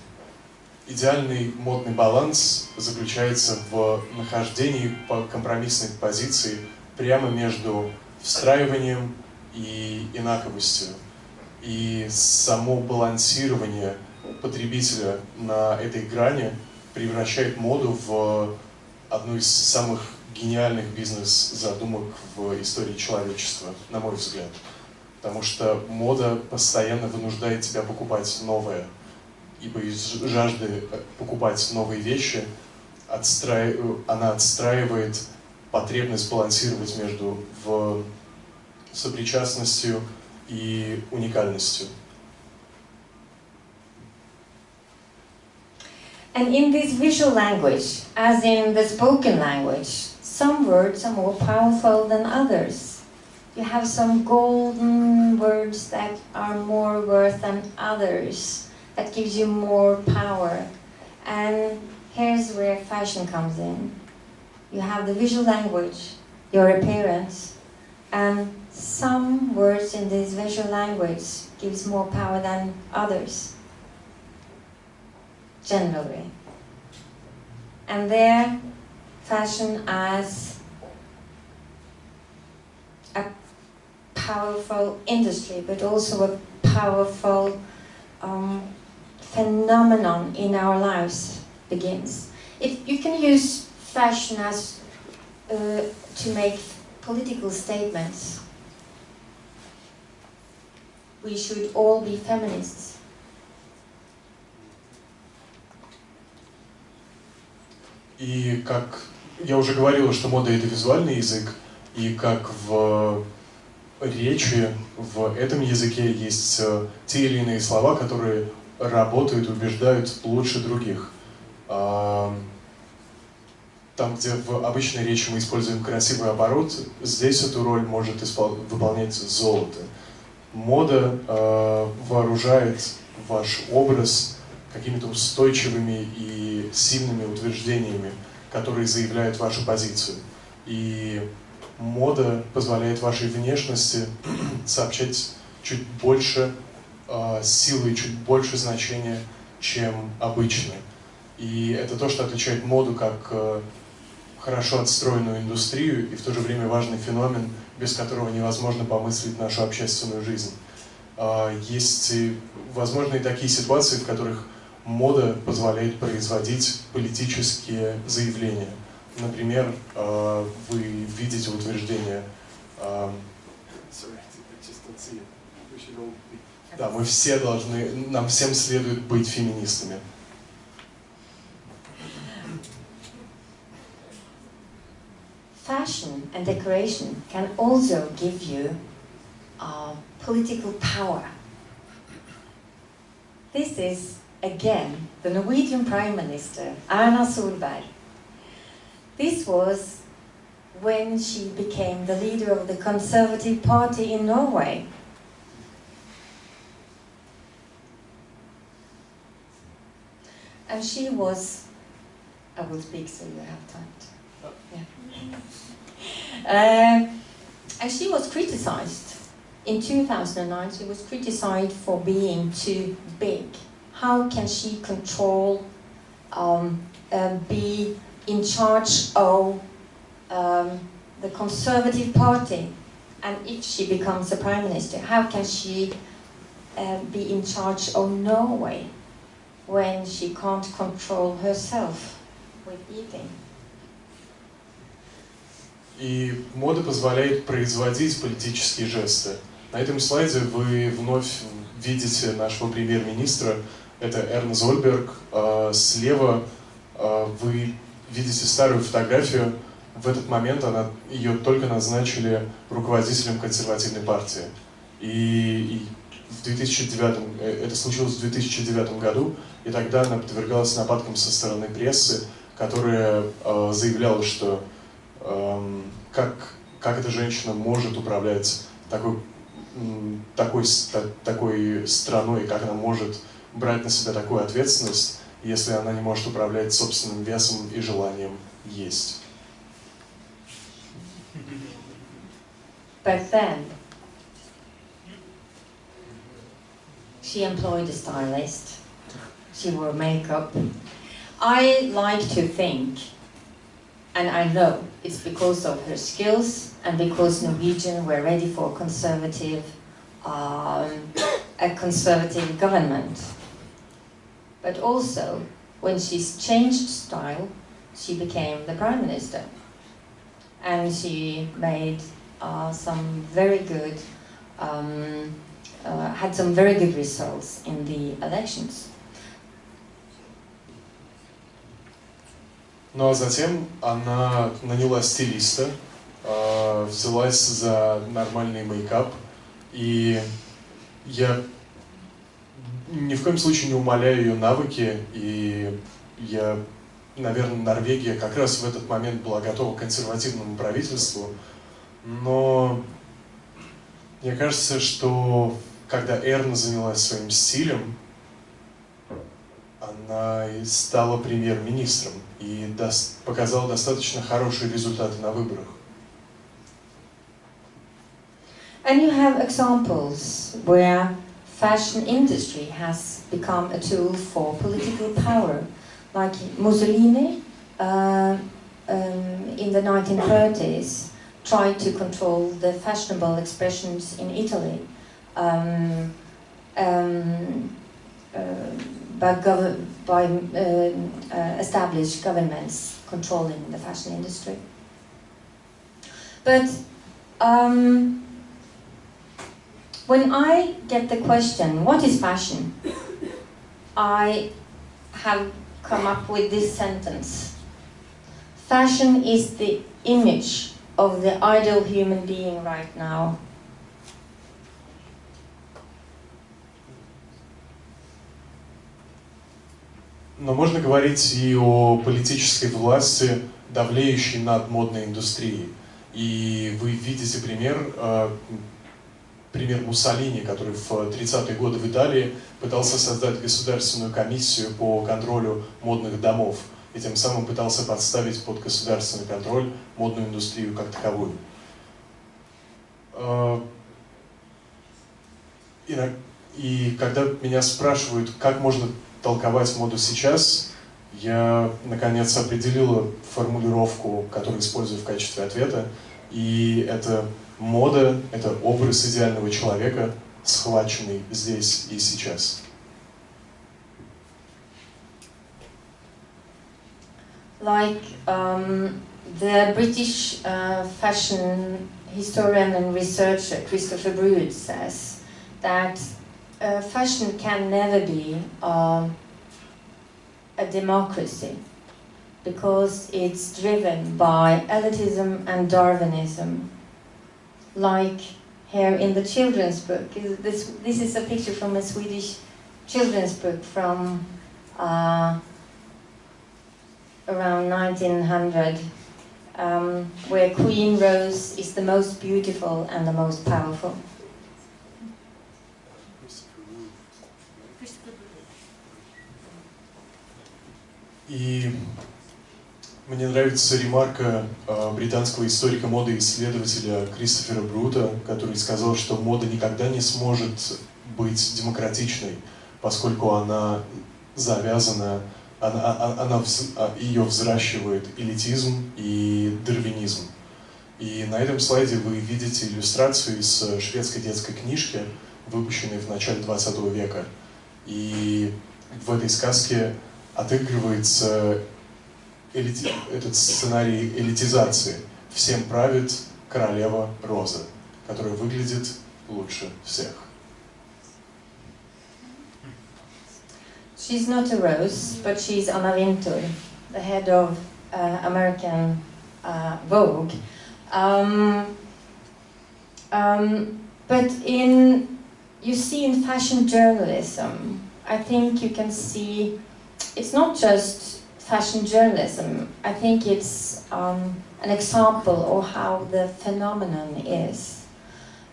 Идеальный модный баланс заключается в нахождении компромиссной позиции прямо между встраиванием и инаковостью. И само балансирование потребителя на этой грани превращает моду в одну из самых гениальных бизнес-задумок в истории человечества, на мой взгляд. Потому что мода постоянно вынуждает тебя покупать новое. Ибо из жажды покупать новые вещи она отстраивает потребность балансировать между сопричастностью и уникальностью. And in this visual language, as in the spoken language, some words are more powerful than others. You have some golden words that are more worth than others, that gives you more power. And here's where fashion comes in. You have the visual language, your appearance, and some words in this visual language gives more power than others. Generally. And there, fashion as a powerful industry, but also a powerful phenomenon in our lives begins. You can use fashion as to make political statements. We should all be feminists. И как я уже говорил, что мода — это визуальный язык, и как в речи, в этом языке есть те или иные слова, которые работают, убеждают лучше других. Там, где в обычной речи мы используем красивый оборот, здесь эту роль может выполнять золото. Мода вооружает ваш образ какими-то устойчивыми и сильными утверждениями, которые заявляют вашу позицию. И мода позволяет вашей внешности сообщать чуть больше силы, чуть больше значения, чем обычно. И это то, что отличает моду как хорошо отстроенную индустрию и в то же время важный феномен, без которого невозможно помыслить нашу общественную жизнь. Есть, возможно, и такие ситуации, в которых мода позволяет производить политические заявления. Например, вы видите утверждение, да, мы все должны, нам всем следует быть феминистами. Fashion and decoration can also give you political power. This is, again, the Norwegian Prime Minister, Erna Solberg. This was when she became the leader of the Conservative Party in Norway. And she was, I will speak so you have time to, yeah. And she was criticized. In 2009, she was criticized for being too big. How can she control, be in charge of the Conservative Party? And if she becomes a Prime Minister, how can she be in charge of Norway when she can't control herself with eating. И мода позволяет производить политические жесты. На этом слайде вы вновь видите нашего премьер-министра, это Эрна Зольберг. Слева вы видите старую фотографию. В этот момент ее только назначили руководителем консервативной партии. И в 2009, это случилось в 2009 году, и тогда она подвергалась нападкам со стороны прессы, которая заявляла, что как эта женщина может управлять такой страной, как она может брать на себя такую ответственность, если она не может управлять собственным весом и желанием есть. But then, she employed a stylist. She wore makeup. I like to think, and I know it's because of her skills and because Norwegians were ready for a conservative government. But also, when she's changed style, she became the prime minister, and she made some very good, had some very good results in the elections. Ну а затем она наняла стилиста, взялась за нормальный мейкап, и я ни в коем случае не умаляю ее навыки, и наверное, Норвегия как раз в этот момент была готова к консервативному правительству, но мне кажется, что когда Эрна занялась своим стилем, она и стала премьер-министром и показала достаточно хорошие результаты на выборах. And you have examples where fashion industry has become a tool for political power, like Mussolini in the 1930s tried to control the fashionable expressions in Italy by established governments controlling the fashion industry. But when I get the question, what is fashion? I have come up with this sentence. Fashion is the image of the ideal human being right now. Но можно говорить и о политической власти, давлеющей над модной индустрией. И вы видите пример Муссолини, который в 30-е годы в Италии пытался создать государственную комиссию по контролю модных домов, и тем самым пытался подставить под государственный контроль модную индустрию как таковую. И когда меня спрашивают, как можно толковать моду сейчас, я, наконец, определила формулировку, которую использую в качестве ответа, и это мода — это образ идеального человека, схваченный здесь и сейчас. Like the British fashion historian and researcher Christopher Bruce says that fashion can never be a democracy because it's driven by elitism and Darwinism. Like here in the children's book, this is a picture from a Swedish children's book from around 1900, where Queen Rose is the most beautiful and the most powerful. И мне нравится ремарка британского историка моды и исследователя Кристофера Брута, который сказал, что мода никогда не сможет быть демократичной, поскольку она завязана, ее взращивает элитизм и дарвинизм. И на этом слайде вы видите иллюстрацию из шведской детской книжки, выпущенной в начале 20 века. И в этой сказке отыгрывается этот сценарий элитизации. Всем правит королева Роза, которая выглядит лучше всех. She's not a rose, but she's Anna Wintour, the head of American Vogue. But you see in fashion journalism, I think you can see, it's not just fashion journalism, I think it's an example of how the phenomenon is.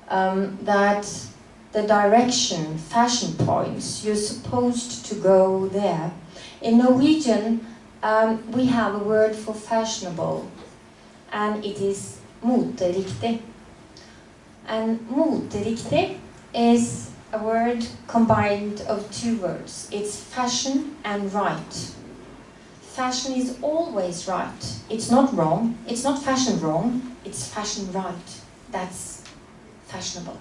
That the direction fashion points, you're supposed to go there. In Norwegian, we have a word for fashionable, and it is moteriktig. And moteriktig is a word combined of two words. It's fashion and right. Fashion is always right. It's not wrong. It's not fashion wrong. It's fashion right. That's fashionable.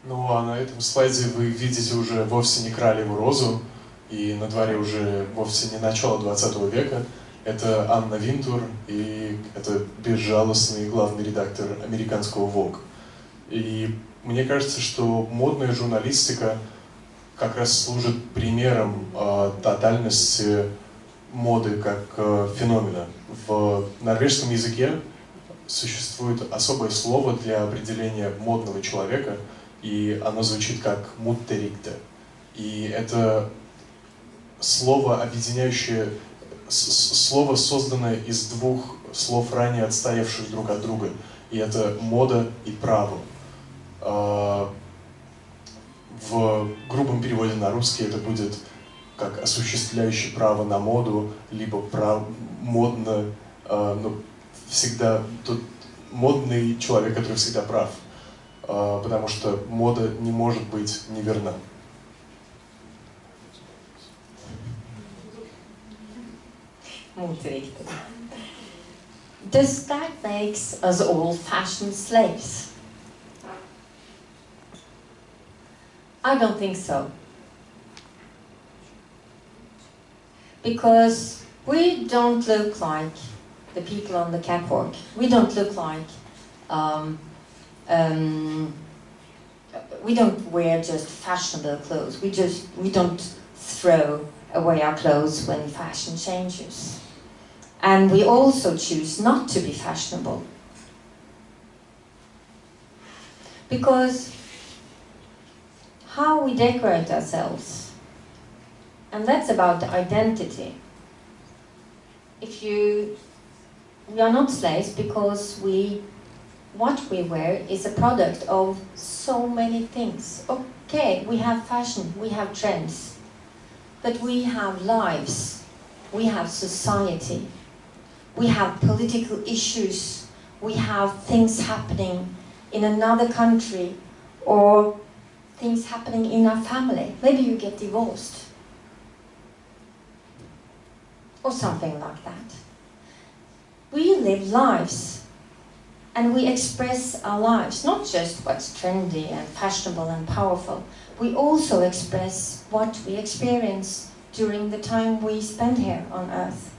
Ну а на этом слайде вы видите уже вовсе не королеву Розу, и на дворе уже вовсе не начало 20 века. Это Анна Винтур, и это безжалостный главный редактор американского Vogue. И мне кажется, что модная журналистика как раз служит примером тотальности моды как феномена. В норвежском языке существует особое слово для определения модного человека, и оно звучит как «муттерикте». И это слово, объединяющее, слово, созданное из двух слов, ранее отстоявших друг от друга. И это «мода» и «право». В грубом переводе на русский это будет как «осуществляющий право на моду», либо «модно», но всегда тут модный человек, который всегда прав. Потому что мода не может быть неверна. Does that make us all fashion slaves? I don't think so. Because we don't look like the people on the catwalk. We don't look like we don't wear just fashionable clothes. We don't throw away our clothes when fashion changes. And we also choose not to be fashionable. Because how we decorate ourselves, and that's about identity. We are not slaves because what we wear is a product of so many things. Okay, we have fashion, we have trends, but we have lives, we have society, we have political issues, we have things happening in another country, or things happening in our family. Maybe you get divorced, or something like that. We live lives. And we express our lives, not just what's trendy and fashionable and powerful. We also express what we experience during the time we spend here on Earth.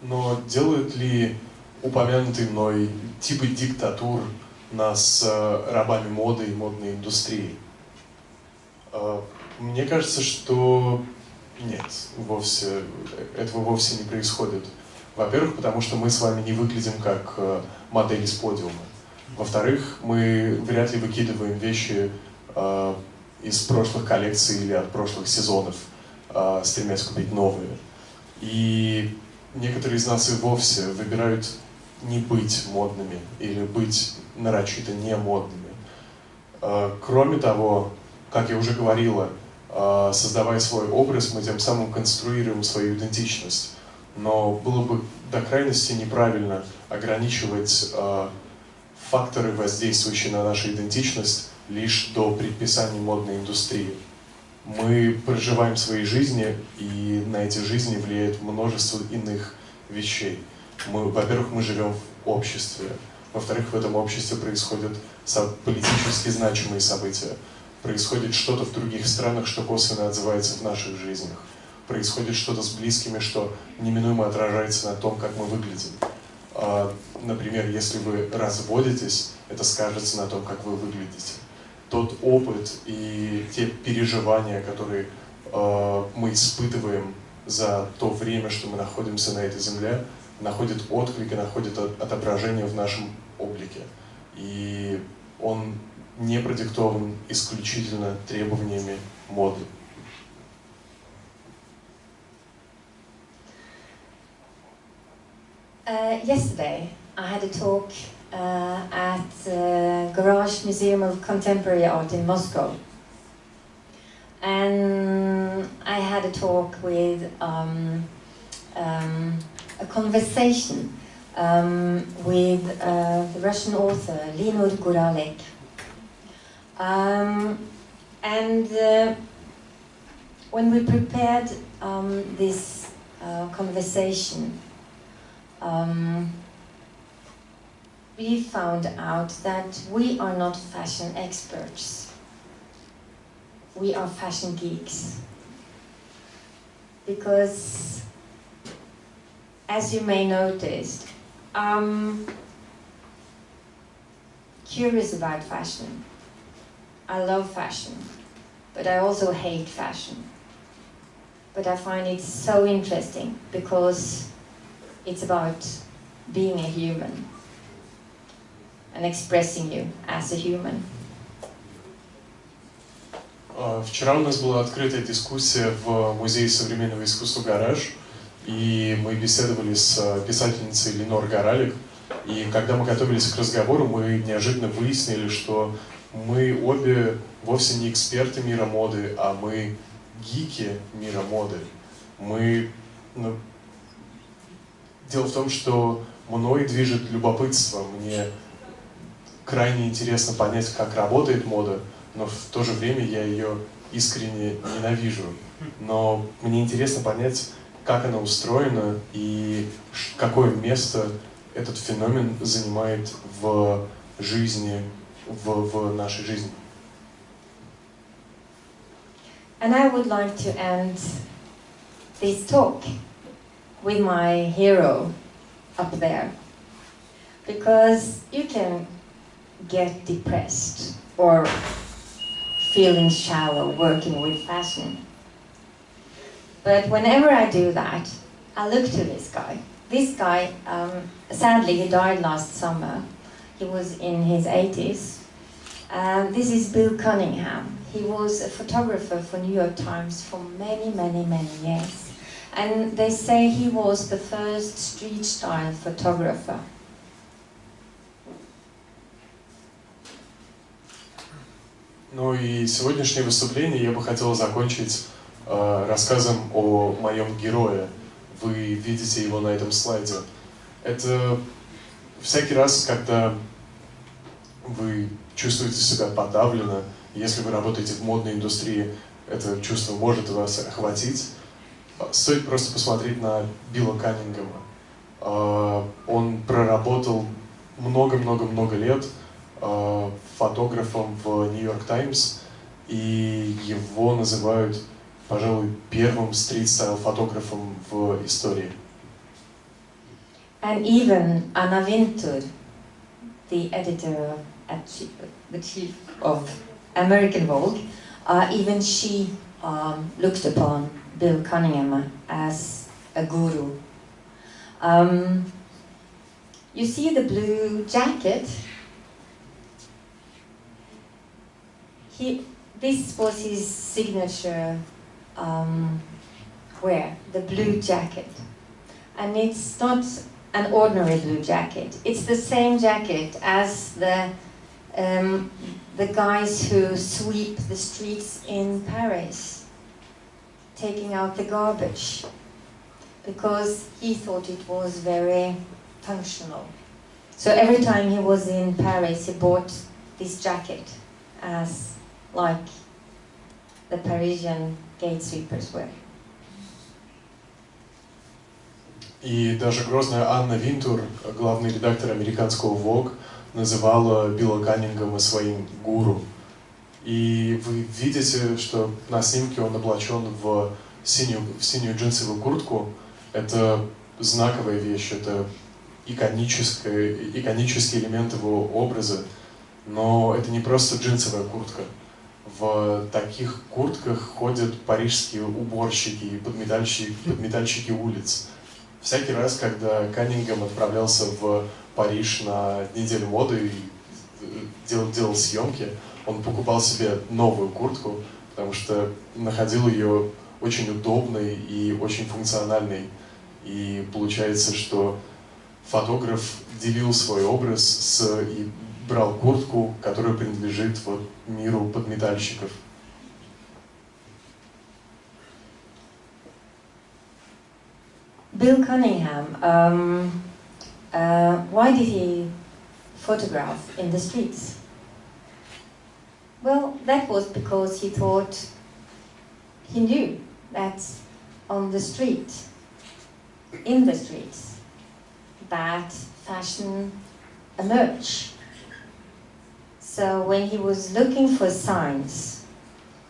Но делают ли упомянутые мной типы диктатур нас рабами моды и модной индустрии? Мне кажется, что нет, этого вовсе не происходит. Во-первых, потому что мы с вами не выглядим как модели с подиума. Во-вторых, мы вряд ли выкидываем вещи из прошлых коллекций или от прошлых сезонов, стремясь купить новые. И некоторые из нас и вовсе выбирают не быть модными или быть нарочито не модными. Кроме того, как я уже говорила, создавая свой образ, мы тем самым конструируем свою идентичность. Но было бы до крайности неправильно ограничивать факторы, воздействующие на нашу идентичность, лишь до предписаний модной индустрии. Мы проживаем свои жизни, и на эти жизни влияет множество иных вещей. Во-первых, мы живем в обществе. Во-вторых, в этом обществе происходят политически значимые события. Происходит что-то в других странах, что косвенно отзывается в наших жизнях. Происходит что-то с близкими, что неминуемо отражается на том, как мы выглядим. Например, если вы разводитесь, это скажется на том, как вы выглядите. Тот опыт и те переживания, которые мы испытываем за то время, что мы находимся на этой земле, находят отклик и находят отображение в нашем облике. И он не продиктован исключительно требованиями моды. Yesterday, I had a talk at the Garage Museum of Contemporary Art in Moscow. And I had a talk with a conversation with the Russian author Leonid Guralek. When we prepared this conversation, we found out that we are not fashion experts. We are fashion geeks. Because, as you may notice, I'm curious about fashion. I love fashion, but I also hate fashion. But I find it so interesting because it's about being a human and expressing you as a human. Вчера у нас была открытая дискуссия в Музее современного искусства «Гараж», и мы беседовали с писательницей Ленор Горалик. И когда мы готовились к разговору, мы неожиданно выяснили, что мы обе вовсе не эксперты мира моды, а мы гики мира моды. Дело в том, что мной движет любопытство. Мне крайне интересно понять, как работает мода, но в то же время я ее искренне ненавижу. Но мне интересно понять, как она устроена и какое место этот феномен занимает в жизни, в нашей жизни. And I would like to end this talk with my hero up there, because you can get depressed or feeling shallow working with fashion. But whenever I do that, I look to this guy. This guy, sadly, he died last summer. He was in his 80s. This is Bill Cunningham. He was a photographer for New York Times for many, many, many years. And they say he was the first street-style photographer. Ну и сегодняшнее выступление я бы хотел закончить рассказом о моем герое. Вы видите его на этом слайде. Это всякий раз, когда вы чувствуете себя подавленно, если вы работаете в модной индустрии, это чувство может вас охватить. Стоит просто посмотреть на Билла Каннингема. Он проработал много-много-много лет фотографом в Нью-Йорк Таймс, и его называют, пожалуй, первым стрит-стайл фотографом в истории. And even Anna Wintour, the editor the chief of American Vogue, even she looked upon Bill Cunningham as a guru. You see the blue jacket? This was his signature wear, the blue jacket. And it's not an ordinary blue jacket. It's the same jacket as the guys who sweep the streets in Paris, taking out the garbage, because he thought it was very functional. So every time he was in Paris, he bought this jacket as like the Parisian gate sweepers wear. И даже грозная Анна Винтур, главный редактор американского Vogue, называла Билла Каннингема своим гуру. И вы видите, что на снимке он облачен в синюю джинсовую куртку. Это знаковая вещь, это иконический элемент его образа. Но это не просто джинсовая куртка. В таких куртках ходят парижские уборщики, подметальщики улиц. Всякий раз, когда Каннингем отправлялся в Париж на неделю моды и делал съемки, он покупал себе новую куртку, потому что находил ее очень удобной и очень функциональной. И получается, что фотограф делил свой образ и брал куртку, которая принадлежит вот миру подметальщиков. Bill Cunningham, why did he photograph in the streets? Well, that was because he thought, he knew that on the street, in the streets, that fashion emerged. So when he was looking for signs,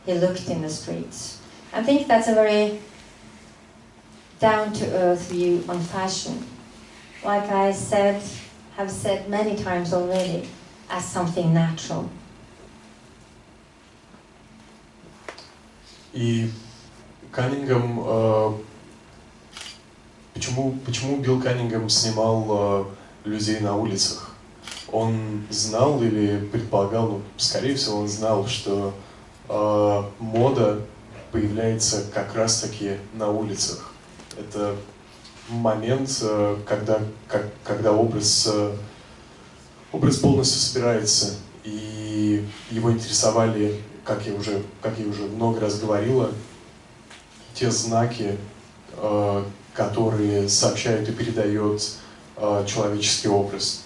he looked in the streets. I think that's a very down-to-earth view on fashion. Like I have said many times already, as something natural. И Каннингем, почему Билл Каннингем снимал людей на улицах? Он знал или предполагал, ну, скорее всего, он знал, что мода появляется как раз-таки на улицах. Это момент, когда образ полностью собирается, и его интересовали, как я уже много раз говорила, те знаки, которые сообщают и передают человеческий образ.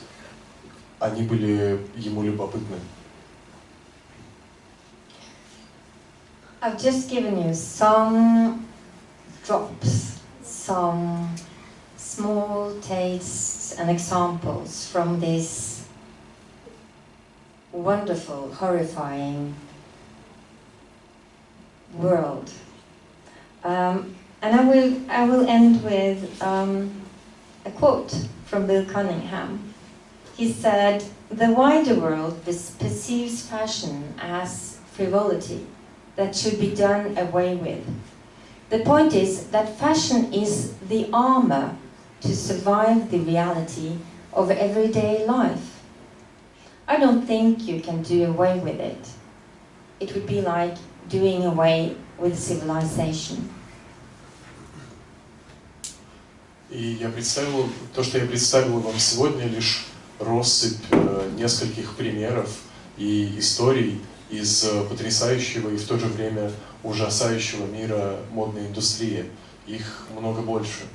Они были ему любопытны. I've just given you some drops, some small tastes and examples from this wonderful, horrifying world. And I will end with a quote from Bill Cunningham. He said, "The wider world perceives fashion as frivolity that should be done away with. The point is that fashion is the armor to survive the reality of everyday life. I don't think you can do away with it. It would be like doing away with civilization." И то, что я представил вам сегодня, лишь россыпь нескольких примеров и историй из потрясающего и в то же время ужасающего мира модной индустрии. Их много больше.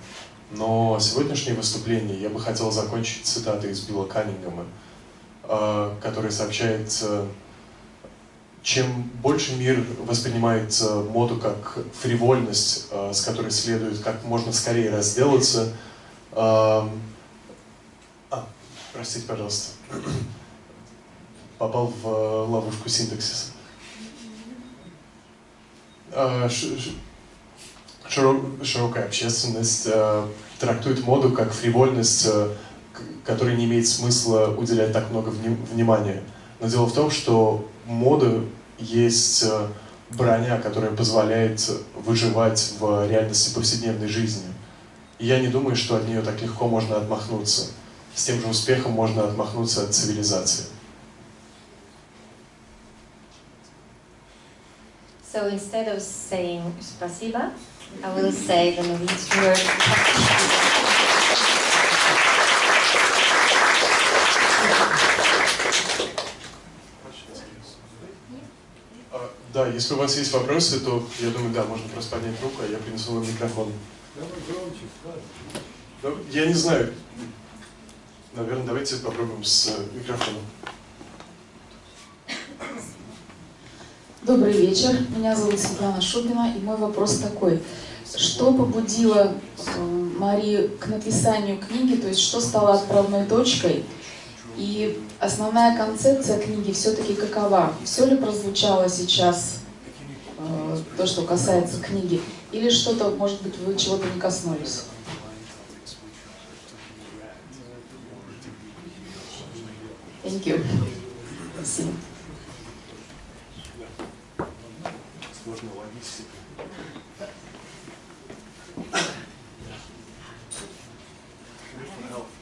Но сегодняшнее выступление я бы хотел закончить цитатой из Билла Каннингема, который сообщает: чем больше мир воспринимает моду как фривольность, с которой следует как можно скорее разделаться... Простите, пожалуйста. Попал в ловушку синтаксиса. Широкая общественность трактует моду как фривольность, которой не имеет смысла уделять так много внимания. Но дело в том, что мода есть броня, которая позволяет выживать в реальности повседневной жизни. И я не думаю, что от нее так легко можно отмахнуться. С тем же успехом можно отмахнуться от цивилизации. So instead of saying спасибо, I will say the Norwegian word Да, если у вас есть вопросы, то я думаю, да, можно просто поднять руку, а я принесу вам микрофон. Я не знаю. Наверное, давайте попробуем с микрофоном. Добрый вечер, меня зовут Светлана Шубина, и мой вопрос такой. Что побудило Мари к написанию книги, то есть что стало отправной точкой? И основная концепция книги все-таки какова? Все ли прозвучало сейчас, то, что касается книги? Или что-то, может быть, вы чего-то не коснулись? Thank you. Спасибо. Сложно ловить.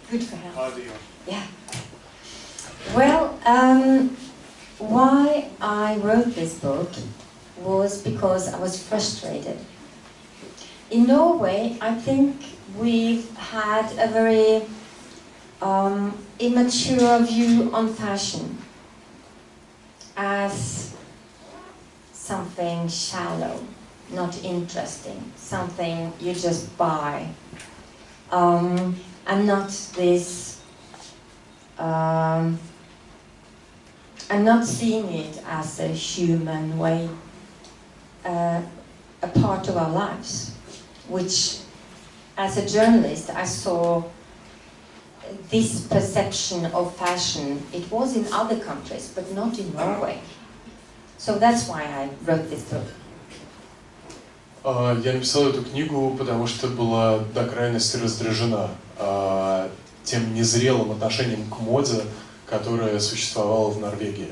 Good for health. Yeah. Well, why I wrote this book was because I was frustrated. In Norway, I think we've had a very immature view on fashion as something shallow, not interesting, something you just buy. I'm not this. I'm not seeing it as a human way, a part of our lives, which, as a journalist, I saw this perception of fashion. It was in other countries, but not in Norway. So that's why I wrote this book. Я написал эту книгу, потому что была до крайности раздражена тем незрелым отношением к моде, которое существовало в Норвегии.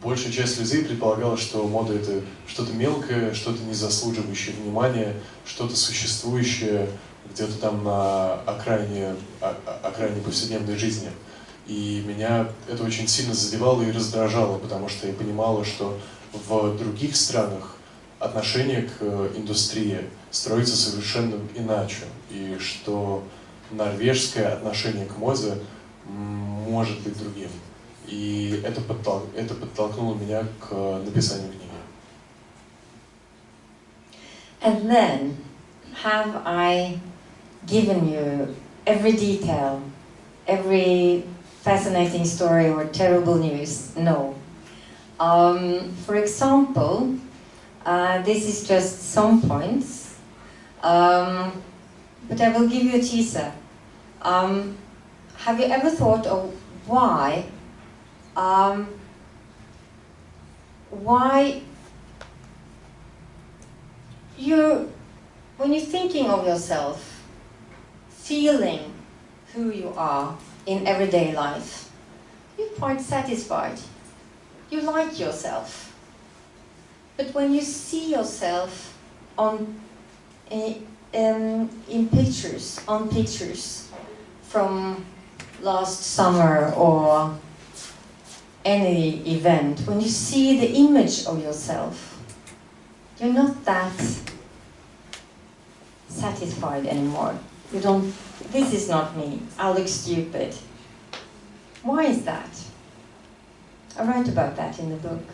Большая часть людей предполагала, что мода — это что-то мелкое, что-то не заслуживающее внимания, что-то существующее где-то там на окраине повседневной жизни. И меня это очень сильно задевало и раздражало, потому что я понимала, что в других странах отношение к индустрии строится совершенно иначе, и что норвежское отношение к моде может быть другим. И это подтолкнуло меня к написанию книги. And then, have I given you every detail, every fascinating story or terrible news? No. For example, this is just some points, but I will give you a teaser. Have you ever thought of why when you're thinking of yourself, feeling who you are in everyday life, you're quite satisfied. You like yourself. But when you see yourself in pictures, on pictures from last summer or any event, when you see the image of yourself, you're not that satisfied anymore. You don't, this is not me, I look stupid. Why is that? I write about that in the book.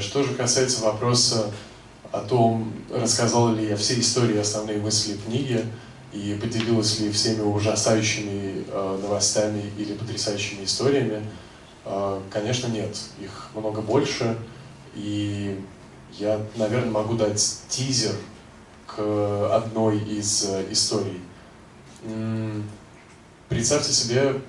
Что же касается вопроса о том, рассказала ли я все истории, основные мысли книги, и поделилась ли всеми ужасающими новостями или потрясающими историями, конечно, нет. Их много больше, и я, наверное, могу дать тизер к одной из историй. Представьте себе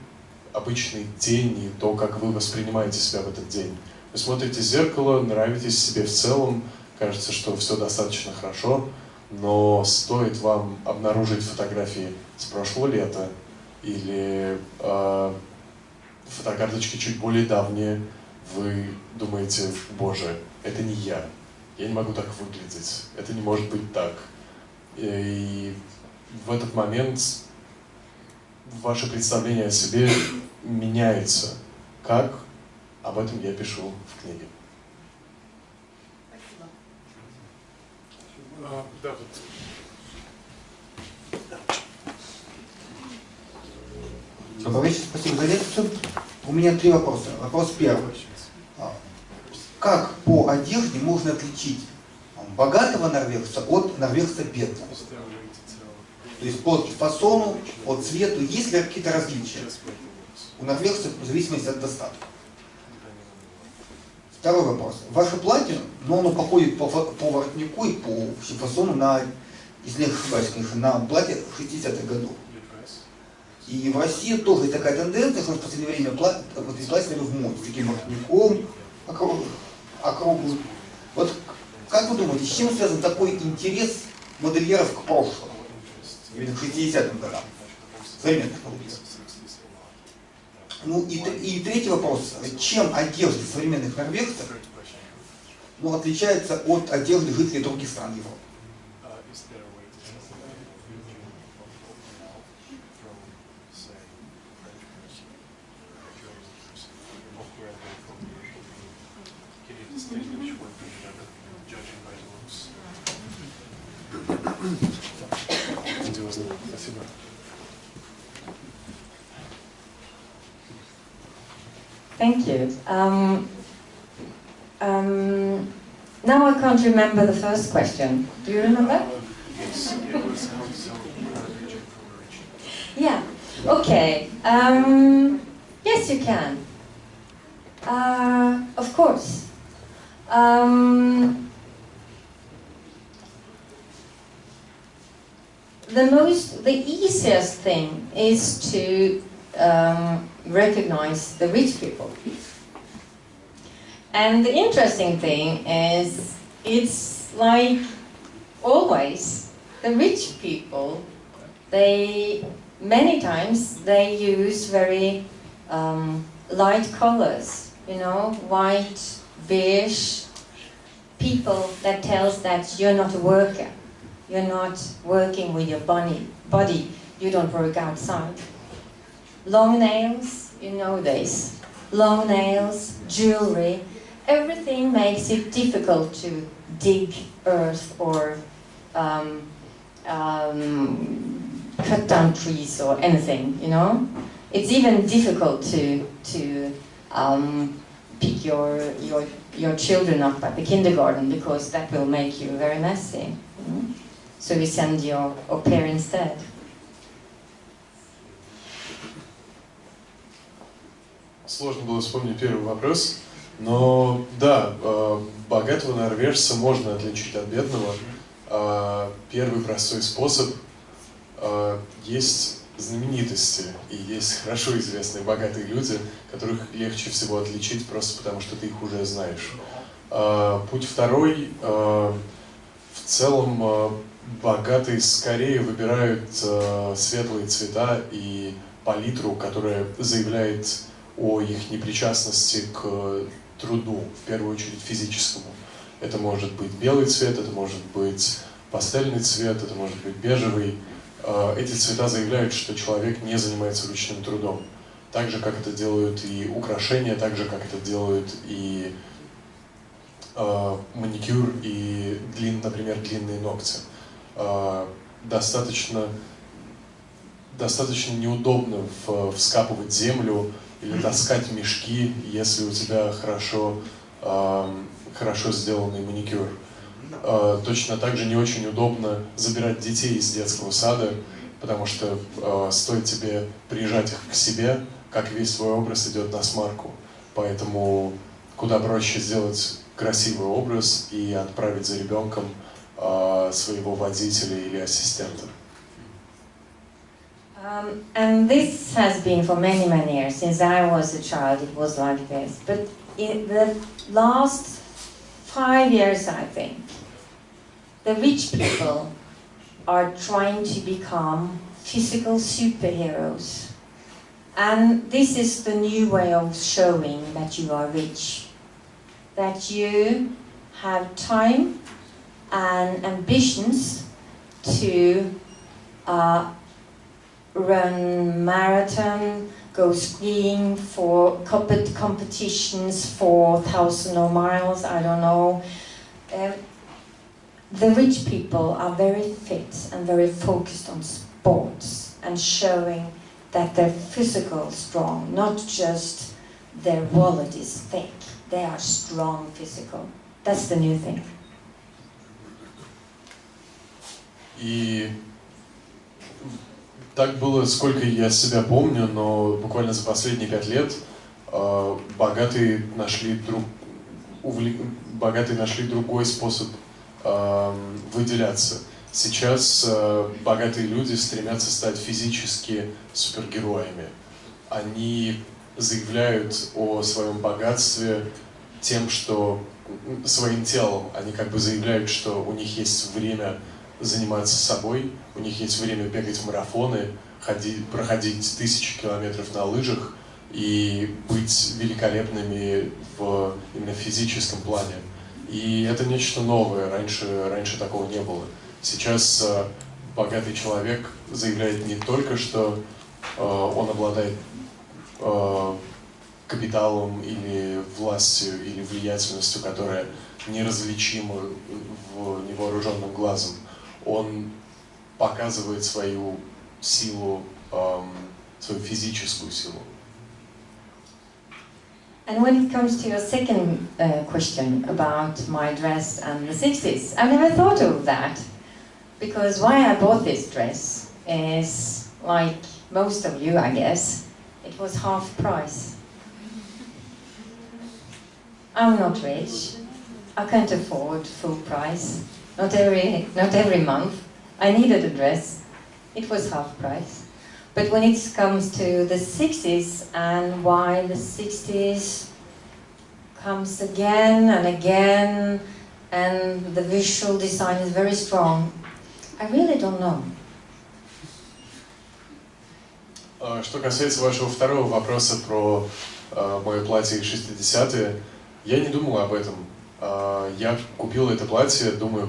обычный день и то, как вы воспринимаете себя в этот день. Вы смотрите в зеркало, нравитесь себе в целом, кажется, что все достаточно хорошо, но стоит вам обнаружить фотографии с прошлого лета или фотокарточки чуть более давние, вы думаете: боже, это не я не могу так выглядеть, это не может быть так. И в этот момент ваше представление о себе меняется. Как? Об этом я пишу в книге. Да, Добрый вечер, спасибо за лекцию. У меня 3 вопроса. Вопрос первый. Как по одежде можно отличить богатого норвежца от норвежца бедного? То есть по фасону, по цвету, есть ли какие-то различия у норвежцев в зависимости от достатка? Второй вопрос. Ваше платье, но оно походит по воротнику и по фасону на, если не ошибаюсь, конечно, на платье 60-х годов. И в России тоже есть такая тенденция, что в последнее время платье в моде, с таким воротником округлым. Вот как вы думаете, с чем связан такой интерес модельеров к прошлому? Именно к 60-м годам? Современных модельеров. Ну и третий вопрос. Чем одежда современных норвежцев отличается от одежды жителей других стран Европы? Спасибо. Thank you. Now I can't remember the first question. Do you remember? Yeah. Okay. Yes, you can. Of course. The easiest thing is to recognize the rich people. And the interesting thing is, it's like always, the rich people, many times they use very light colors, white, beige, people that tells that you're not a worker, you're not working with your body, you don't work outside. Long nails, you know this. Long nails, jewelry, everything makes it difficult to dig earth or cut down trees or anything, It's even difficult to pick your children up at the kindergarten because that will make you very messy. So you send your au pair instead. Сложно было вспомнить первый вопрос, но да, богатого норвежца можно отличить от бедного. Первый простой способ – есть знаменитости и есть хорошо известные богатые люди, которых легче всего отличить просто потому, что ты их уже знаешь. Путь второй – в целом богатые скорее выбирают светлые цвета и палитру, которая заявляет о их непричастности к труду, в первую очередь физическому. Это может быть белый цвет, это может быть пастельный цвет, это может быть бежевый. Эти цвета заявляют, что человек не занимается ручным трудом. Так же, как это делают и украшения, так же, как это делают и маникюр, и, например, длинные ногти. Достаточно неудобно вскапывать землю или таскать мешки, если у тебя хорошо сделанный маникюр. Точно так же не очень удобно забирать детей из детского сада, потому что стоит тебе приезжать их к себе, как весь твой образ идет на смарку. Поэтому куда проще сделать красивый образ и отправить за ребенком своего водителя или ассистента. And this has been for many, many years. Since I was a child, it was like this. But in the last 5 years, I think, the rich people are trying to become physical superheroes. And this is the new way of showing that you are rich. That you have time and ambitions to run marathon, go skiing for competitions for 1,000 miles, I don't know. The rich people are very fit and very focused on sports and showing that they're physical strong, not just their wallet is thick. They are strong physical. That's the new thing. И так было, сколько я себя помню, но буквально за последние 5 лет богатые нашли богатые нашли другой способ выделяться. Сейчас богатые люди стремятся стать физически супергероями. Они заявляют о своем богатстве тем, что своим телом. Они как бы заявляют, что у них есть время заниматься собой, у них есть время бегать в марафоны, проходить 1000 километров на лыжах и быть великолепными именно в физическом плане. И это нечто новое, раньше такого не было. Сейчас богатый человек заявляет не только, что он обладает капиталом или властью или влиятельностью, которая неразличима невооруженным глазом. Он показывает свою силу, свою физическую силу. And when it comes to your second question about my dress and the 60s, I never thought of that. Because why I bought this dress is, like most of you, I guess, it was half price. I'm not rich. I can't afford full price. Not every month. I needed a dress. It was half price. But when it comes to the 60s and why the 60s comes again and again and the visual design is very strong, I really don't know. Что касается вашего второго вопроса про мое платье 60-е, я не думал об этом. Я купил это платье, думаю,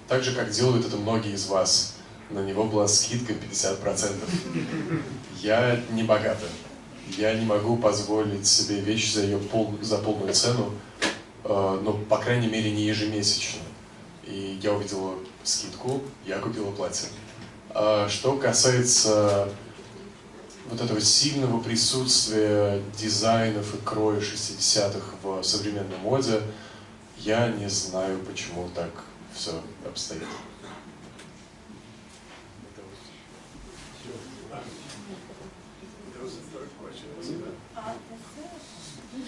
так же, как делают это многие из вас. На него была скидка 50%. Я не богатый. Я не могу позволить себе вещь за полную цену, но, по крайней мере, не ежемесячно. И я увидел скидку, я купила платье. Что касается вот этого сильного присутствия дизайнов и кроя 60-х в современной моде, я не знаю, почему так все обстоит.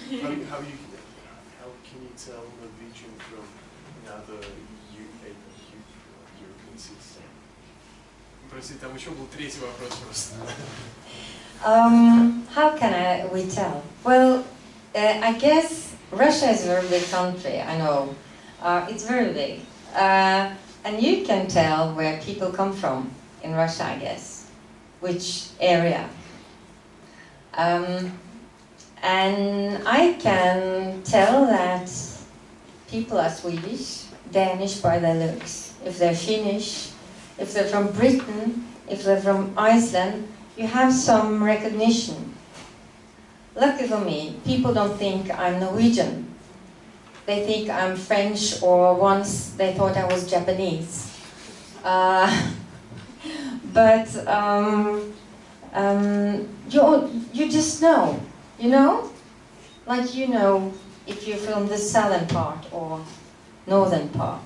How can you tell Norwegian from another European citizen? Простите, там еще был третий вопрос просто. How can we tell? Well, I guess Russia is a very big country, I know. It's very big. And you can tell where people come from in Russia, I guess. Which area. And I can tell that people are Swedish, Danish by their looks. If they're Finnish, if they're from Britain, if they're from Iceland, you have some recognition. Lucky for me, people don't think I'm Norwegian. They think I'm French, or once they thought I was Japanese. But you just know, you know? Like you know if you're from the southern part or northern part.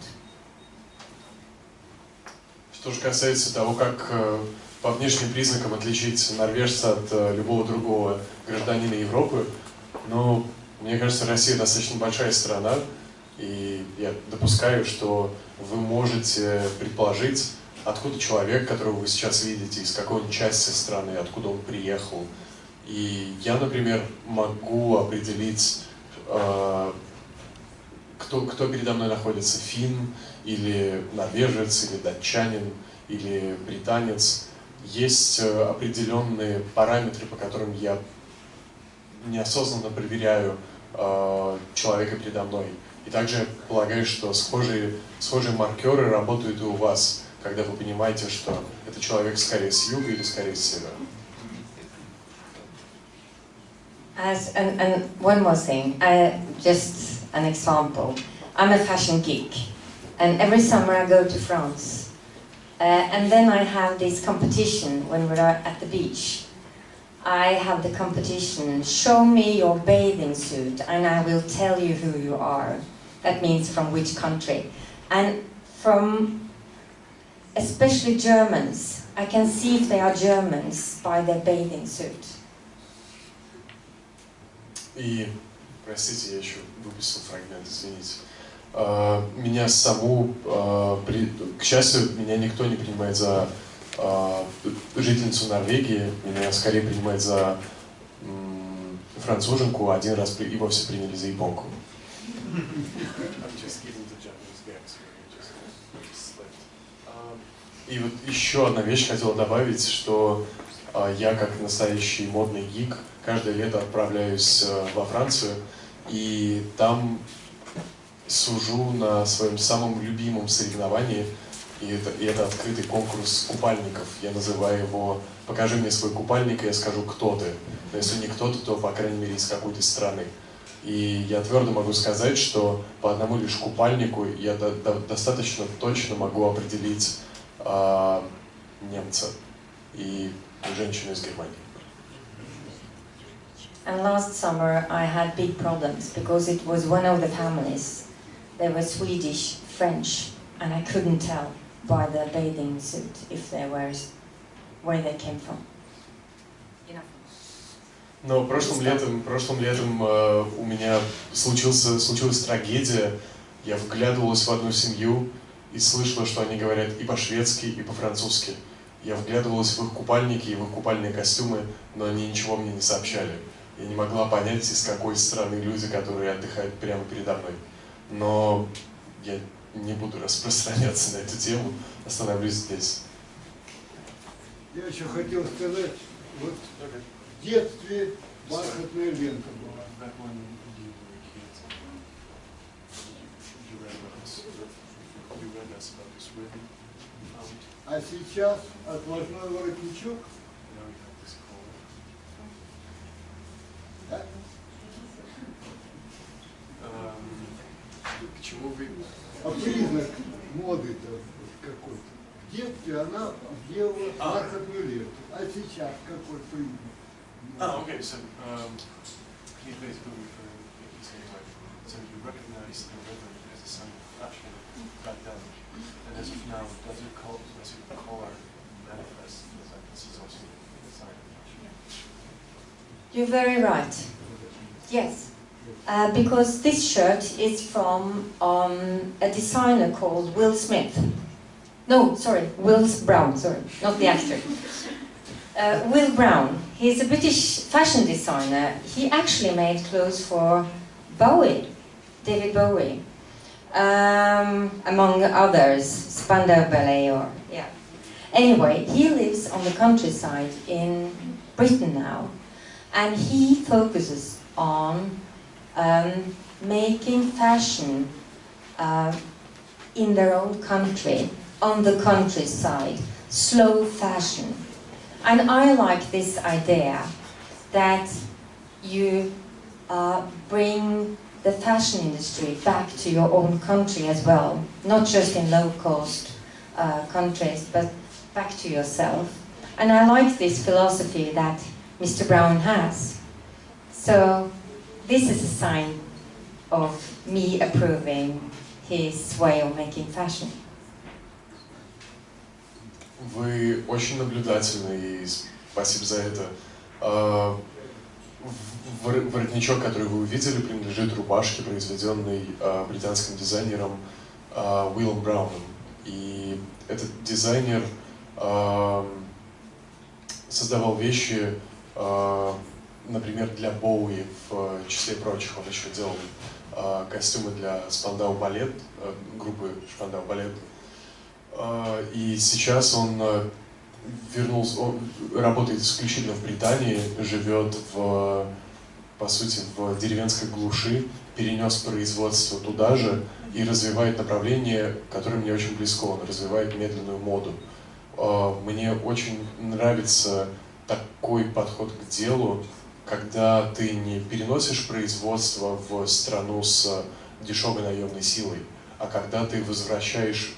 Что же касается того, как по внешним признакам отличить норвежца от любого другого гражданина Европы, ну, мне кажется, Россия достаточно большая страна, и я допускаю, что вы можете предположить, откуда человек, которого вы сейчас видите, из какой он части страны, откуда он приехал. И я, например, могу определить, кто передо мной находится, финн, или норвежец, или датчанин, или британец. Есть определенные параметры, по которым я неосознанно проверяю человека передо мной. И также полагаю, что схожие маркеры работают и у вас, когда вы понимаете, что это человек скорее с юга или скорее с севера. And one more thing, just an example. I'm a fashion geek, and every summer I go to France. And then I have this competition when we're at the beach. I have the competition, show me your bathing suit, and I will tell you who you are. That means from which country. And from especially Germans, I can see if they are Germans by their bathing suit. И Простите, я еще выпустил фрагмент, извините. Меня саму, к счастью, меня никто не принимает за жительницу Норвегии, меня скорее принимает за француженку, один раз и вовсе приняли за японку. И вот еще одна вещь хотел добавить, что я, как настоящий модный гик, каждое лето отправляюсь во Францию, и там сужу на своем самом любимом соревновании, и это открытый конкурс купальников. Я называю его «Покажи мне свой купальник, и я скажу, кто ты». Но если не кто-то, то, по крайней мере, из какой-то страны. И я твердо могу сказать, что по одному лишь купальнику я достаточно точно могу определить немца и женщину из Германии. And last summer I had big problems because it was one of the families. They were Swedish, French, and I couldn't tell by the bathing suit if they were where they came from. Но прошлым летом у меня случилась трагедия. Я вглядывалась в одну семью и слышала, что они говорят и по-шведски, и по-французски. Я вглядывалась в их купальники и в их купальные костюмы, но они ничего мне не сообщали. Я не могла понять, из какой страны люди, которые отдыхают прямо передо мной. Но я не буду распространяться на эту тему, остановлюсь здесь. Я еще хотел сказать, вот в детстве бархатная лента была. А сейчас отложной воротничок. Да? К чему вы? А признак моды-то какой-то. В детстве она делала бархатную ленту. А сейчас какой признак? Okay, so he's basically saying like, so you recognize the rhythm as a sign of fashion back then, and as of now, does your color manifest as like this is also a sign of fashion? You're very right. Yes, because this shirt is from a designer called Will Smith. No, sorry, Will Brown. Sorry, not the actor. Will Brown. He's a British fashion designer. He actually made clothes for Bowie, David Bowie, among others, Spandau Ballet or, yeah. Anyway, he lives on the countryside in Britain now, and he focuses on making fashion in their own country, on the countryside, slow fashion. And I like this idea that you bring the fashion industry back to your own country as well, not just in low-cost countries, but back to yourself. And I like this philosophy that Mr. Brown has. So this is a sign of me approving his way of making fashion. Вы очень наблюдательны, и спасибо за это. Воротничок, который вы увидели, принадлежит рубашке, произведенной британским дизайнером Уиллом Брауном. И этот дизайнер создавал вещи, например, для Боуи, в числе прочих. Он еще делал костюмы для Спандау Балет, группы Спандау Балет. И сейчас он вернулся, он работает исключительно в Британии, живет по сути, в деревенской глуши, перенес производство туда же и развивает направление, которое мне очень близко. Он развивает медленную моду. Мне очень нравится такой подход к делу, когда ты не переносишь производство в страну с дешевой наемной силой, а когда ты возвращаешь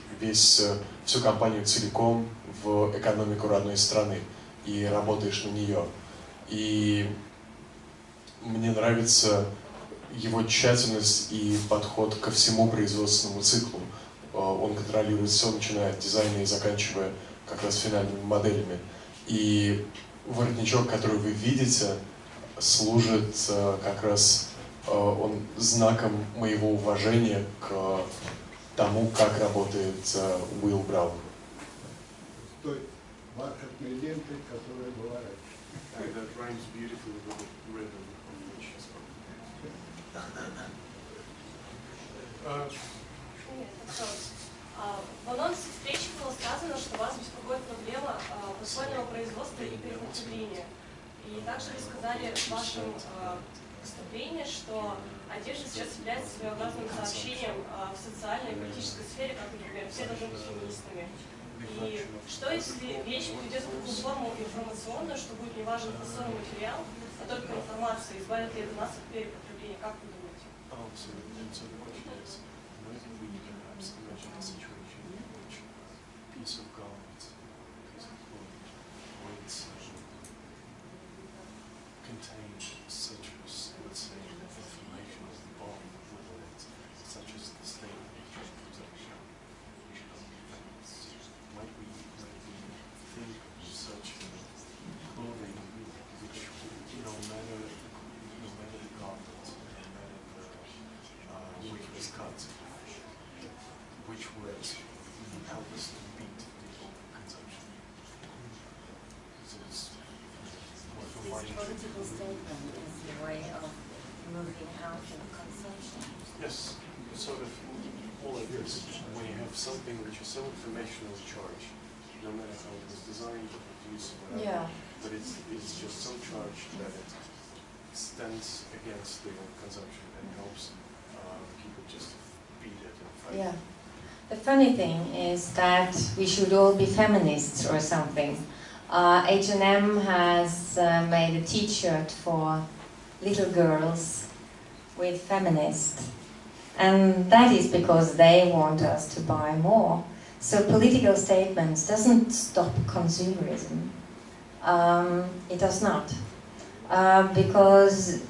всю компанию целиком в экономику родной страны и работаешь на нее. И мне нравится его тщательность и подход ко всему производственному циклу. Он контролирует все, начиная от дизайна и заканчивая как раз финальными моделями. И воротничок, который вы видите, служит как раз он знаком моего уважения к тому, как работает Уилл Браун. С той бархатной лентой, которая была раньше. That rhymes beautifully with the rhythm of which you spoke. В анонсе встречи было сказано, что вас беспокоит проблема подпольного производства и перепотребления. И также вы сказали в вашем выступлении, что одежда сейчас является своеобразным сообщением в социальной и политической сфере, как, например, все должны быть феминистами. И что если речь пойдет в такую форму информационную, что будет не важен фасонный материал, а только информация, избавит ли это нас от перепотребления? Как вы думаете? Piece of garment, piece of clothing, or it's contains such as, let's say, information at the bottom within it, such as the state of production. Might we think of such clothing which, no matter the garment, no matter which was cut, which would help us to beat the overconsumption. Political statement is the way of moving out of consumption. Yes, sort of all of this. When you have something which is so informational charged, no matter how it was designed or produced or whatever, but it's just so charged that it stands against the overconsumption and helps people just beat it and fight it. The funny thing is that we should all be feminists or something. H&M has made a t-shirt for little girls with feminist. And that is because they want us to buy more. So political statements doesn't stop consumerism. It does not. Because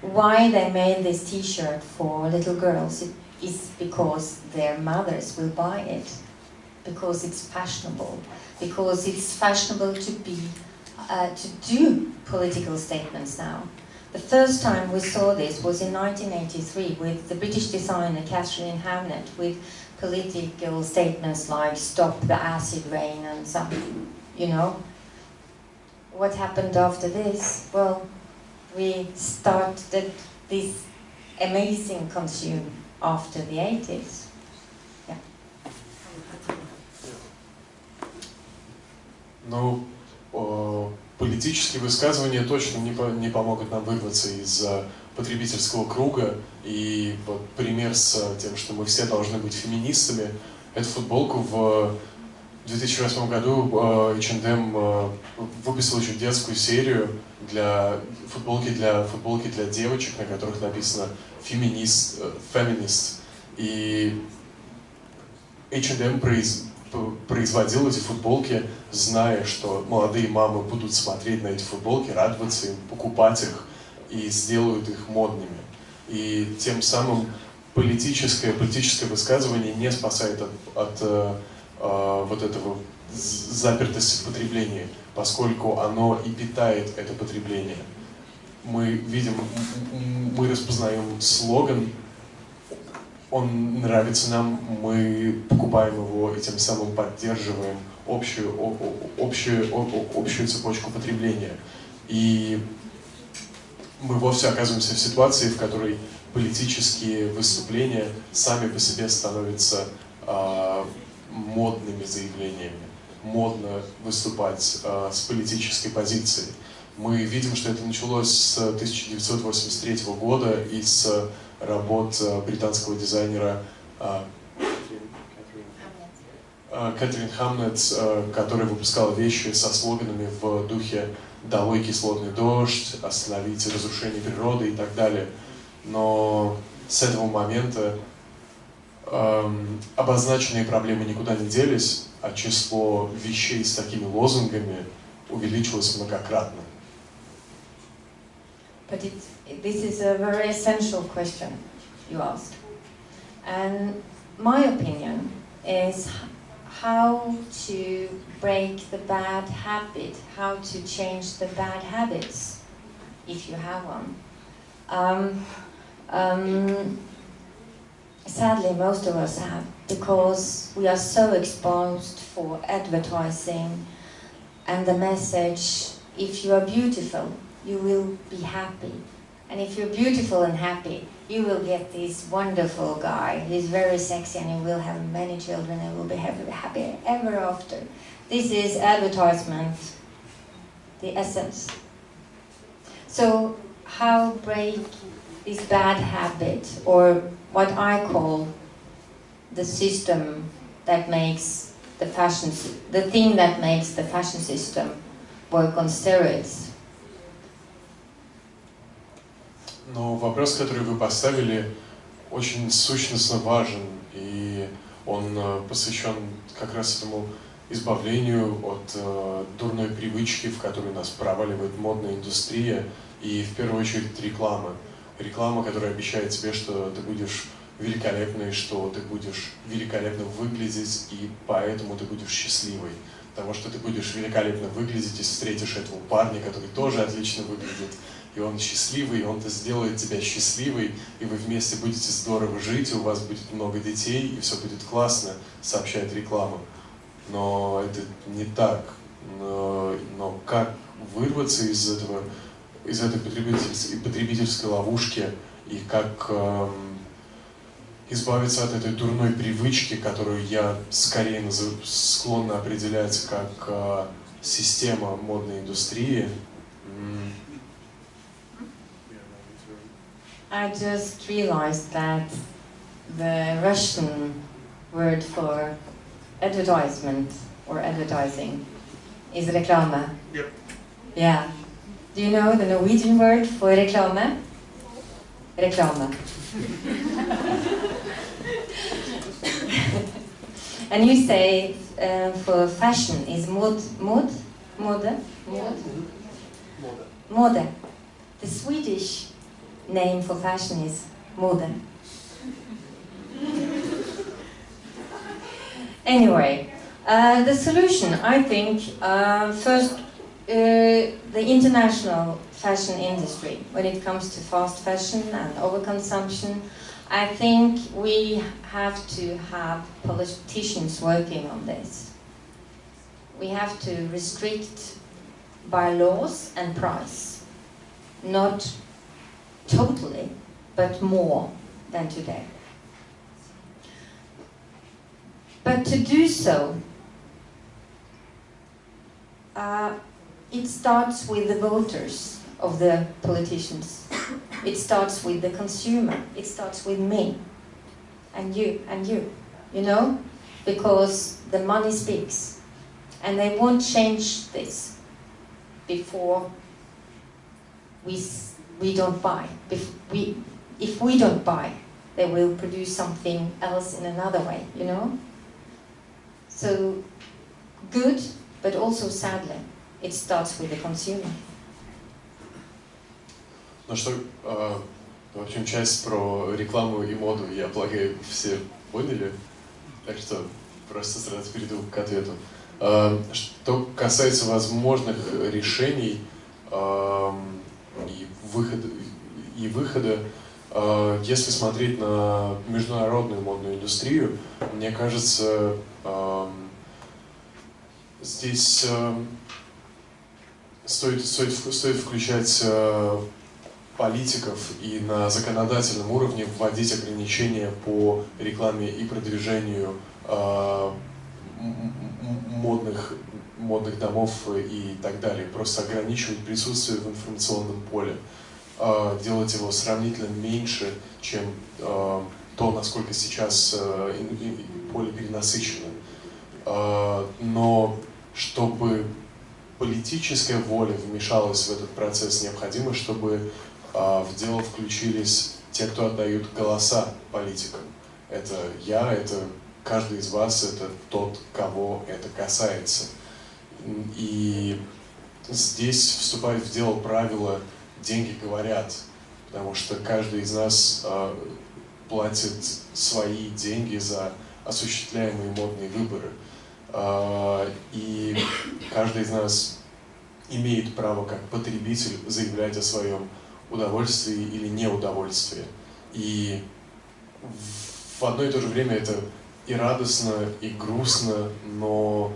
why they made this t-shirt for little girls is because their mothers will buy it, because it's fashionable, because it's fashionable to do political statements now. The first time we saw this was in 1983 with the British designer Catherine Hamnet with political statements like "Stop the acid rain" and something, you know. What happened after this? Well, we started this amazing consume after the 80s. Ну, политические высказывания точно не помогут нам вырваться из потребительского круга. И вот пример с тем, что мы все должны быть феминистами. Эту футболку в 2008 году H&M выпустил еще детскую серию для футболки для девочек, на которых написано «Feminist». И H&M производил эти футболки, зная, что молодые мамы будут смотреть на эти футболки, радоваться им, покупать их и сделают их модными. И тем самым политическое высказывание не спасает от вот этого запертости в потреблении, поскольку оно и питает это потребление. Мы распознаем слоган, он нравится нам, мы покупаем его и тем самым поддерживаем общую цепочку потребления. И мы вовсе оказываемся в ситуации, в которой политические выступления сами по себе становятся модными заявлениями. Модно выступать с политической позицией. Мы видим, что это началось с 1983 года и с работ британского дизайнера Кэтрин Хамнет, которая выпускала вещи со слоганами в духе «Долой кислотный дождь», «Остановите разрушение природы» и так далее. Но с этого момента обозначенные проблемы никуда не делись, а число вещей с такими лозунгами увеличилось многократно. But this is a very essential question you asked. And my opinion is how to break the bad habit, how to change the bad habits, if you have one. Sadly, most of us have, because we are so exposed for advertising and the message, if you are beautiful, you will be happy. And if you're beautiful and happy, you will get this wonderful guy. He's very sexy and you will have many children and will be happy ever after. This is advertisement, the essence. So how break this bad habit, or what I call the system that makes the fashion, the thing that makes the fashion system work on steroids? Но вопрос, который вы поставили, очень сущностно важен, и он посвящен как раз этому избавлению от дурной привычки, в которую нас проваливает модная индустрия, и в первую очередь реклама. Реклама, которая обещает тебе, что ты будешь великолепной, что ты будешь великолепно выглядеть, и поэтому ты будешь счастливой. Потому что ты будешь великолепно выглядеть и встретишь этого парня, который тоже отлично выглядит, и он счастливый, и он-то сделает тебя счастливой, и вы вместе будете здорово жить, и у вас будет много детей, и все будет классно, сообщает реклама. Но это не так. Но как вырваться из этой потребительской ловушки, и как избавиться от этой дурной привычки, которую я скорее склонна определять как система модной индустрии. I just realized that the Russian word for advertisement or advertising is reklama. Yep. Yeah. Do you know the Norwegian word for reklame? Reklame. And you say for fashion is mode. The Swedish name for fashion is mode. Anyway, the solution, I think, first, the international fashion industry, when it comes to fast fashion and overconsumption, I think we have to have politicians working on this. We have to restrict by laws and price, not totally, but more than today. But to do so, it starts with the voters of the politicians. It starts with the consumer. It starts with me and you, you know? Because the money speaks. And they won't change this before we don't buy. If we don't buy, they will produce something else in another way, you know? So, good, but also sadly, it starts with the consumer. Ну что, в общем, часть про рекламу и моду, я полагаю, все поняли, так что просто сразу перейду к ответу. Что касается возможных решений и выхода, если смотреть на международную модную индустрию, мне кажется, здесь стоит включать политиков и на законодательном уровне вводить ограничения по рекламе и продвижению модных домов и так далее. Просто ограничивать присутствие в информационном поле, делать его сравнительно меньше, чем то, насколько сейчас поле перенасыщено. Но чтобы политическая воля вмешалась в этот процесс, необходимо, чтобы в дело включились те, кто отдают голоса политикам. Это я, это каждый из вас, это тот, кого это касается. И здесь вступает в дело правило «деньги говорят», потому что каждый из нас платит свои деньги за осуществляемые модные выборы. И каждый из нас имеет право как потребитель заявлять о своем удовольствии или неудовольствии. И в одно и то же время это и радостно, и грустно, но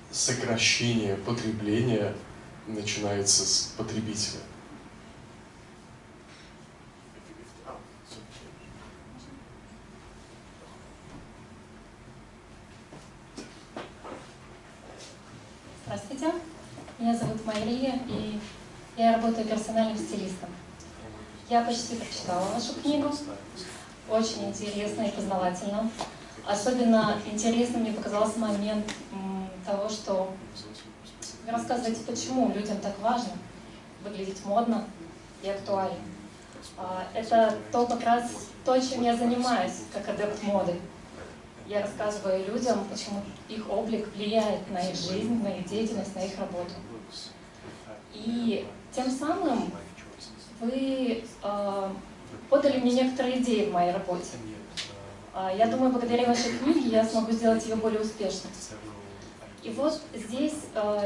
сокращение потребления начинается с потребителя. Здравствуйте, меня зовут Мари, и я работаю персональным стилистом. Я почти прочитала вашу книгу, очень интересно и познавательно. Особенно интересным мне показался момент того, что вы рассказываете, почему людям так важно выглядеть модно и актуально. Это как раз то, чем я занимаюсь, как адепт моды. Я рассказываю людям, почему их облик влияет на их жизнь, на их деятельность, на их работу. И тем самым вы подали мне некоторые идеи в моей работе. Я думаю, благодаря вашей книге я смогу сделать ее более успешной. И вот здесь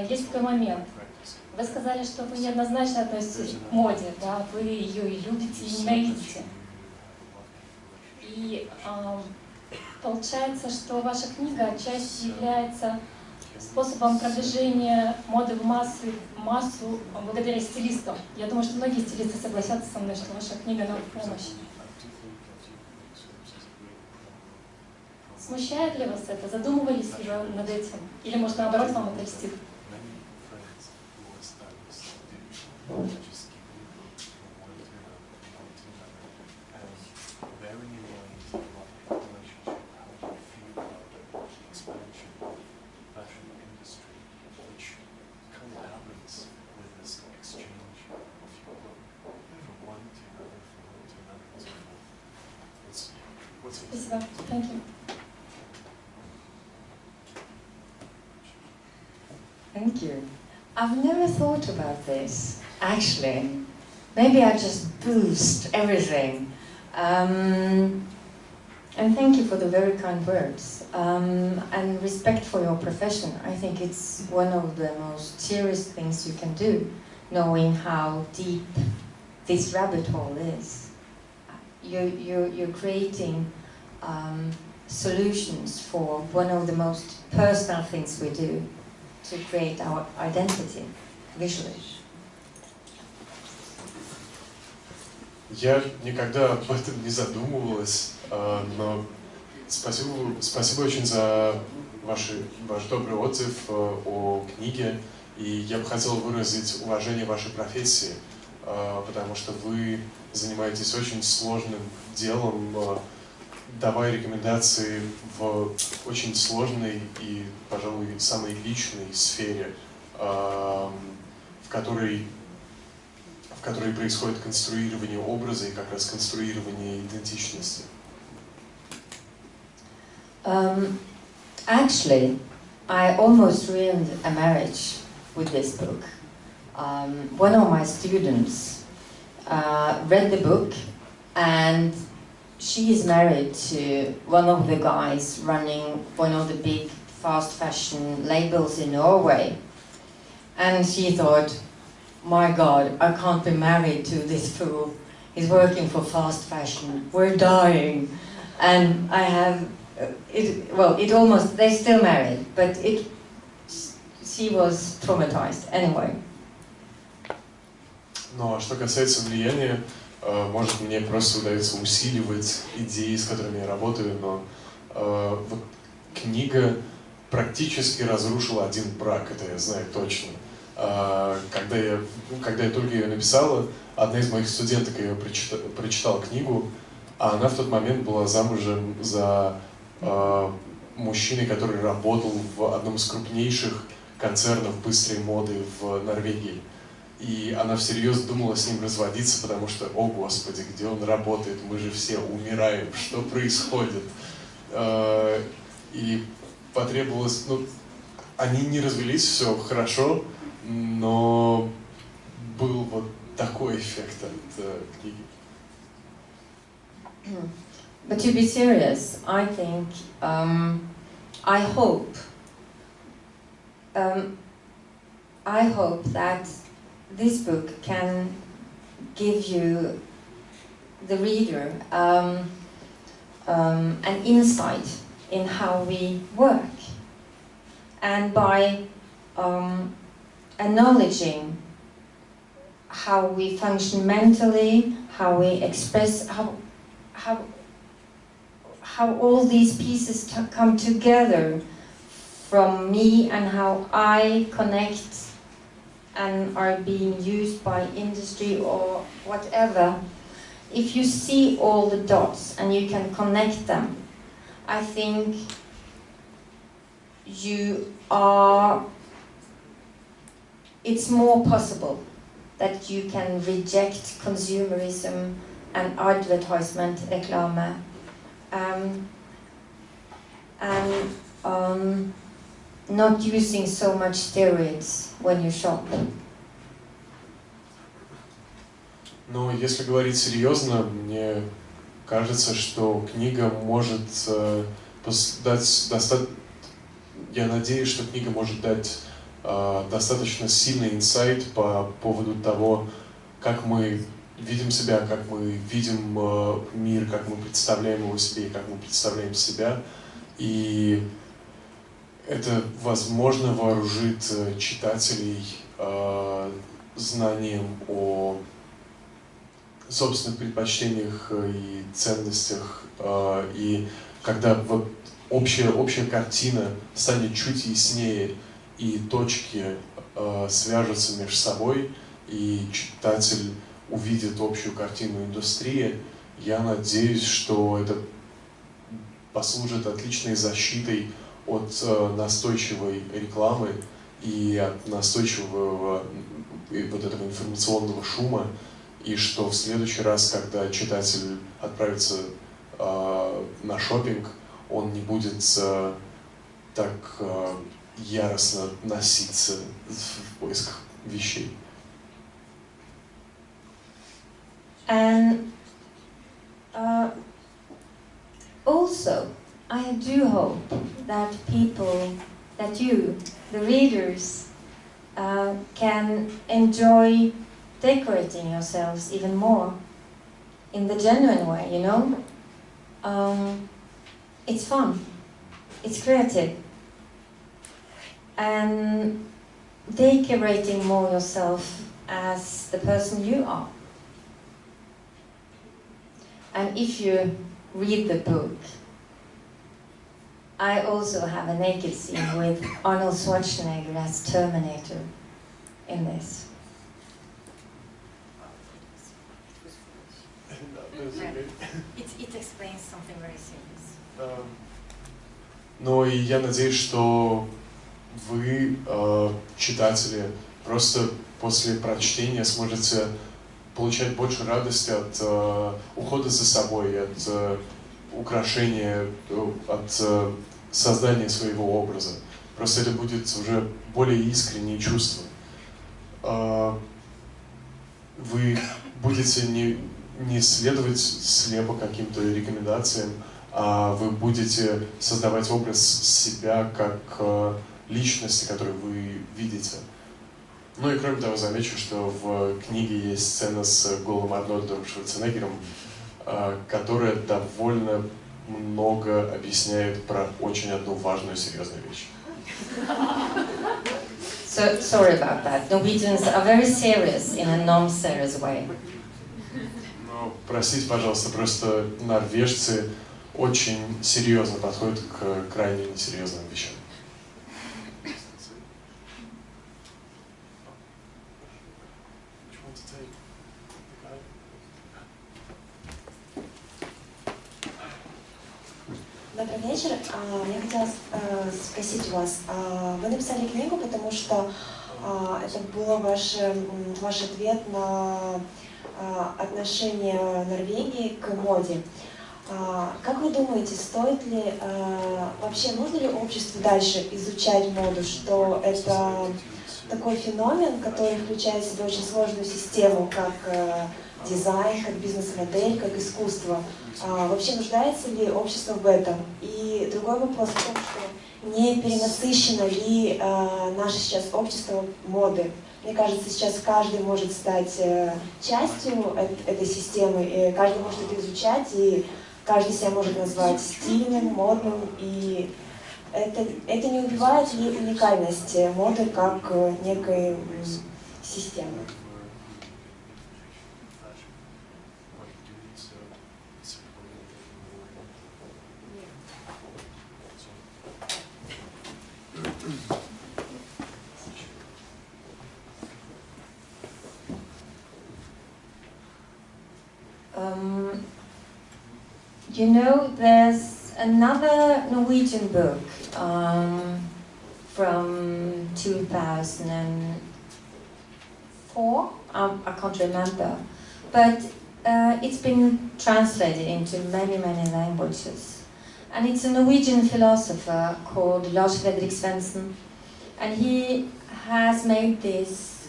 есть такой момент. Вы сказали, что вы неоднозначно относитесь к моде, да? Вы ее и любите, и ненавидите. И получается, что ваша книга отчасти является способом продвижения моды в массу благодаря стилистам. Я думаю, что многие стилисты согласятся со мной, что ваша книга нам в помощь. Смущает ли вас это? Задумывались ли вы над этим? Или, может, наоборот, вам это льстит? Спасибо. Thank you. Thank you. I've never thought about this, actually. Maybe I just boost everything. And thank you for the very kind words. And respect for your profession. I think it's one of the most serious things you can do, knowing how deep this rabbit hole is. You're creating solutions for one of the most personal things we do, to create our identity visually. Я никогда об этом не задумывалась, но спасибо очень за ваш добрый отзыв о книге. И я бы хотел выразить уважение вашей профессии, потому что вы занимаетесь очень сложным делом, давая рекомендации в очень сложной и, пожалуй, самой личной сфере, в которой происходит конструирование образа и как раз конструирование идентичности. Actually, I almost ruined a marriage with this book. One of my students read the book, and she is married to one of the guys running one of the big fast fashion labels in Norway. And she thought, my God, I can't be married to this fool. He's working for fast fashion. We're dying. And I have, they're still married, but she was traumatized anyway. Ну а что касается влияния, может, мне просто удается усиливать идеи, с которыми я работаю, но вот книга практически разрушила один брак, это я знаю точно. Когда я только ее написала, одна из моих студенток ее прочитала книгу, а она в тот момент была замужем за мужчиной, который работал в одном из крупнейших концернов быстрой моды в Норвегии. И она всерьез думала с ним разводиться, потому что, о Господи, где он работает, мы же все умираем, что происходит? И потребовалось, они не развелись, все хорошо, но был вот такой эффект от книги. But to be serious, I think, I hope that this book can give you the reader an insight in how we work, and by acknowledging how we function mentally, how we express, how all these pieces come together from me, and how I connect and are being used by industry or whatever. If you see all the dots and you can connect them, I think it's more possible that you can reject consumerism and advertisement, reklame, and not using so much steroids when you shop. Но если говорить серьезно, мне кажется, что книга может дать я надеюсь, что книга может дать достаточно сильный инсайт по поводу того, как мы видим себя, как мы видим мир, как мы представляем его себе и как мы представляем себя. И это, возможно, вооружит читателей знанием о собственных предпочтениях и ценностях. И когда вот общая картина станет чуть яснее, и точки свяжутся между собой, и читатель увидит общую картину индустрии, я надеюсь, что это послужит отличной защитой от настойчивой рекламы и от настойчивого вот этого информационного шума, и что в следующий раз, когда читатель отправится на шопинг, он не будет так яростно носиться в поисках вещей. And also, I do hope that you, the readers, can enjoy decorating yourselves even more in the genuine way, you know? It's fun, it's creative, and decorating more yourself as the person you are. And if you read the book, I also have a naked scene with Arnold Schwarzenegger as Terminator in this. It explains something very serious. Но и я надеюсь, что вы, читатели, просто после прочтения сможете получать больше радости от ухода за собой, от украшения, от создания своего образа. Просто это будет уже более искренние чувства. Вы будете не следовать слепо каким-то рекомендациям, а вы будете создавать образ себя как личности, которую вы видите. Ну и кроме того, замечу, что в книге есть сцена с голым Арнольдом Шварценеггером, которая довольно много объясняет про очень одну важную серьезную вещь. So, sorry about that. Norwegians are very serious in a non-serious way. Ну, простите, пожалуйста, просто норвежцы очень серьезно подходят к крайне несерьезным вещам. Добрый вечер. Я хотела спросить у вас, вы написали книгу, потому что это был ваш ответ на отношение Норвегии к моде. Как вы думаете, стоит ли, вообще нужно ли обществу дальше изучать моду, что это такой феномен, который включает в себя очень сложную систему, как дизайн, как бизнес-модель, как искусство. Вообще нуждается ли общество в этом? И другой вопрос в том, что не перенасыщено ли наше сейчас общество моды? Мне кажется, сейчас каждый может стать частью этой системы, и каждый может это изучать, и каждый себя может назвать стильным, модным, и это не убивает ли уникальность моды как некой системы? You know, there's another Norwegian book from 2004, I can't remember, but it's been translated into many languages. And it's a Norwegian philosopher called Lars Fredrik Svendsen, and he has made this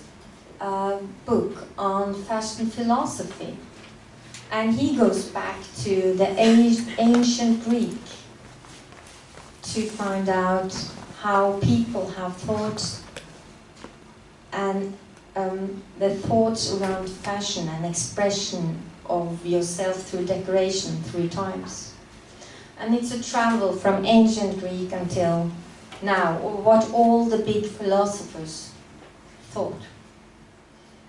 book on fashion philosophy. And he goes back to the ancient Greek to find out how people have thought and the thoughts around fashion and expression of yourself through decoration through times. And it's a travel from ancient Greek until now, or what all the big philosophers thought.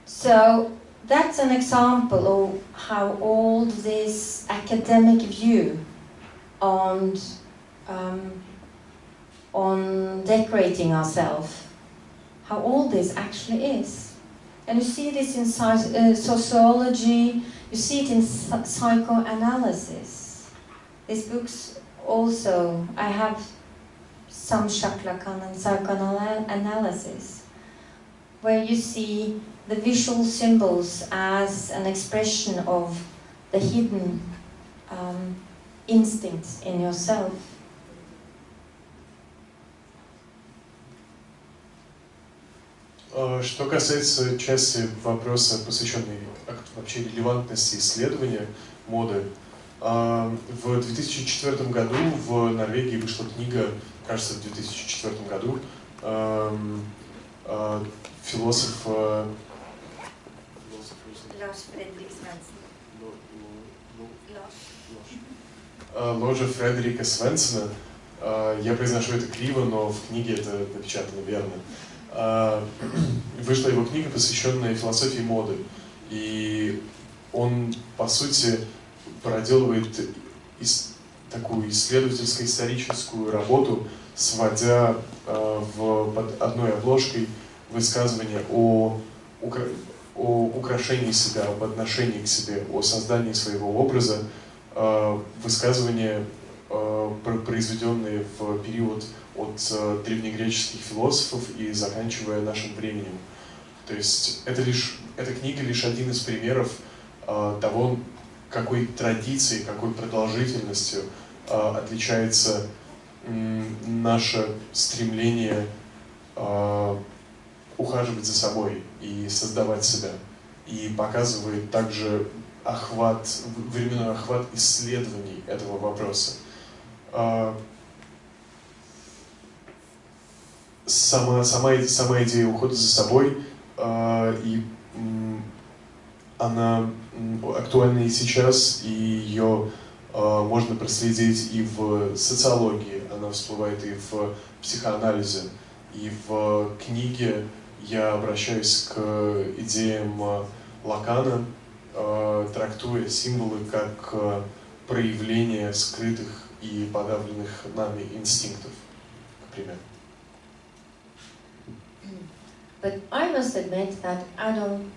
So that's an example of how all this academic view on decorating ourselves, how all this actually is. And you see this in sociology, you see it in psychoanalysis. These books also, I have some Lacan and psychoanalysis, where you see the visual symbols as an expression of the hidden instincts in yourself. Что касается части вопроса, посвященной вообще релевантности исследования моды, в 2004 году в Норвегии вышла книга, кажется, в 2004 году, философ Ложа Фредерика Свенсена. Я произношу это криво, но в книге это напечатано верно. Вышла его книга, посвященная философии моды. И он, по сути, проделывает такую исследовательско-историческую работу, сводя под одной обложкой высказывания о украшении себя, об отношении к себе, о создании своего образа, высказывания, произведенные в период от древнегреческих философов и заканчивая нашим временем. То есть эта книга лишь один из примеров того, какой традицией, какой продолжительностью отличается наше стремление ухаживать за собой и создавать себя. И показывает также временной охват исследований этого вопроса. Сама идея ухода за собой, она актуальна и сейчас, и ее можно проследить и в социологии, она всплывает и в психоанализе, и в книге я обращаюсь к идеям Лакана, трактуя символы как проявление скрытых и подавленных нами инстинктов, к примеру. But I must admit that I don't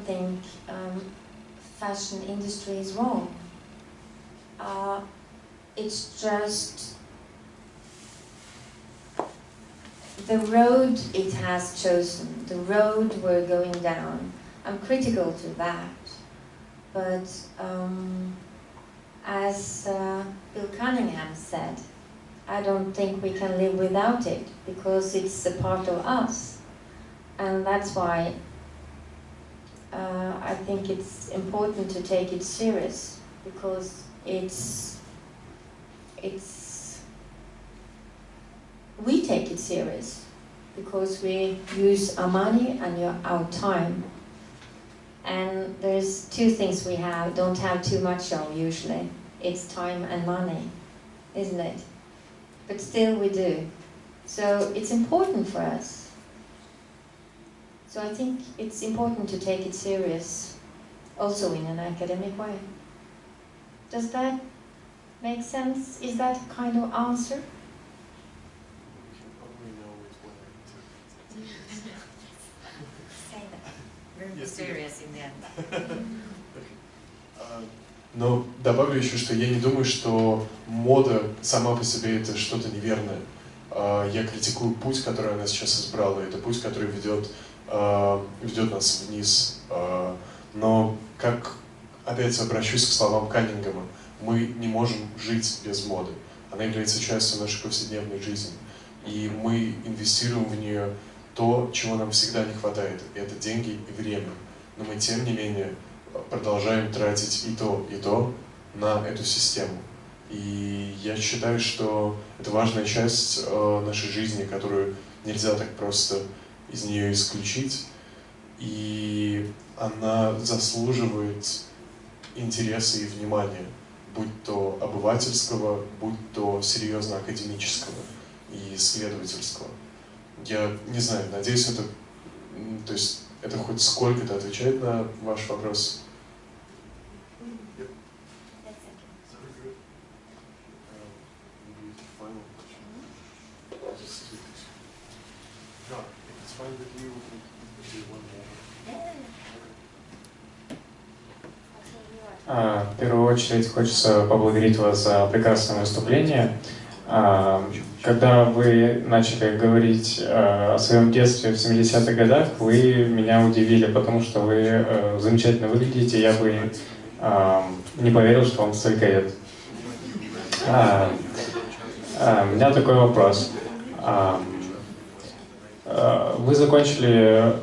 think fashion industry is wrong. It's just the road it has chosen, the road we're going down. I'm critical to that, but as Bill Cunningham said, I don't think we can live without it because it's a part of us. And that's why I think it's important to take it serious because we take it serious because we use our money and our time. And there's two things we don't have too much of usually. It's time and money, isn't it? But still we do. So it's important for us. So I think it's important to take it serious, also in an academic way. Does that make sense? Is that a kind of answer? Но добавлю еще, что я не думаю, что мода сама по себе это что-то неверное. Я критикую путь, который она сейчас избрала. Это путь, который ведет нас вниз. Но опять обращусь к словам Каннингема, мы не можем жить без моды. Она является частью нашей повседневной жизни. И мы инвестируем в нее то, чего нам всегда не хватает. И это деньги и время. Но мы, тем не менее, продолжаем тратить и то на эту систему. И я считаю, что это важная часть нашей жизни, которую нельзя так просто из нее исключить. И она заслуживает интереса и внимания, будь то обывательского, будь то серьезно академического и исследовательского. Я не знаю, надеюсь, это хоть сколько-то отвечает на ваш вопрос. В первую очередь хочется поблагодарить вас за прекрасное выступление. Когда вы начали говорить о своем детстве в 70-х годах, вы меня удивили, потому что вы замечательно выглядите, я бы не поверил, что вам столько лет. У меня такой вопрос. Вы закончили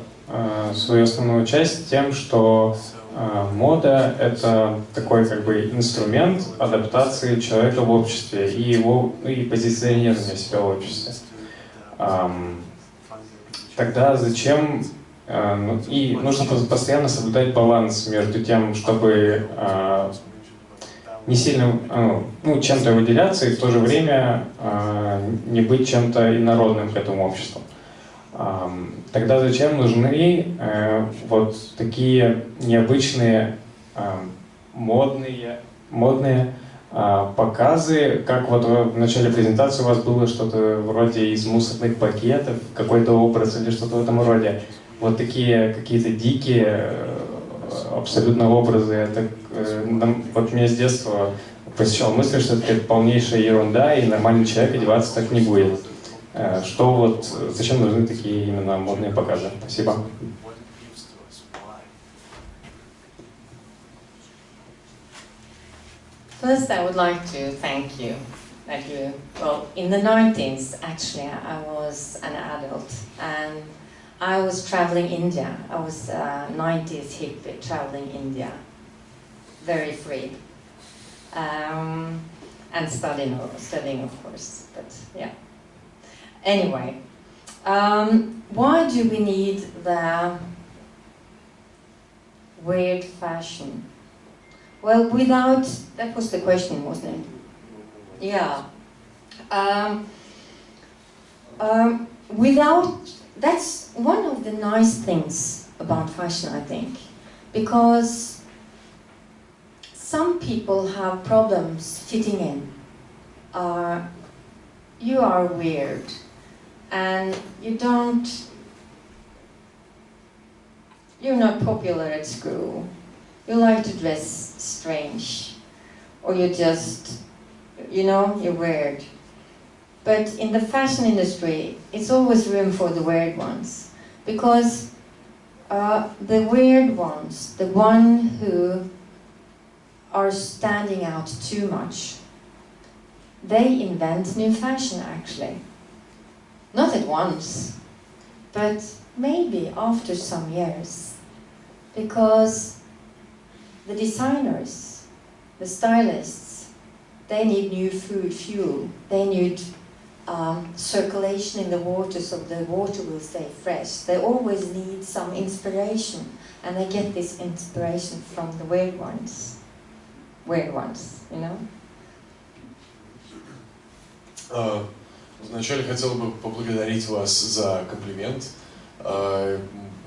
свою основную часть тем, что мода — это такой инструмент адаптации человека в обществе и его позиционирования себя в обществе. Тогда зачем... И нужно постоянно соблюдать баланс между тем, чтобы не сильно чем-то выделяться и в то же время не быть чем-то инородным к этому обществу. Тогда зачем нужны вот такие необычные модные показы, как вот в начале презентации у вас было что-то вроде из мусорных пакетов, какой-то образ или что-то в этом роде. Вот такие какие-то дикие абсолютно образы. Это, вот меня с детства посещала мысль, что это полнейшая ерунда, и нормальный человек одеваться так не будет. Зачем нужны такие именно модные показы? Спасибо. First, I would like to thank you that in the 90s, actually, I was an adult and I was traveling India. I was a 90s hippie traveling India, very free, and studying, of course, but yeah. Anyway, why do we need the weird fashion? Well, that was the question, wasn't it? Yeah. That's one of the nice things about fashion, I think, because some people have problems fitting in. You are weird. And you're not popular at school, you like to dress strange, or you're weird. But in the fashion industry, it's always room for the weird ones, because the weird ones, the one who are standing out too much, they invent new fashion actually. Not at once, but maybe after some years. because the designers, the stylists, they need new fuel. They need circulation in the water so the water will stay fresh. They always need some inspiration, and they get this inspiration from the weird ones, you know. Вначале хотел бы поблагодарить вас за комплимент.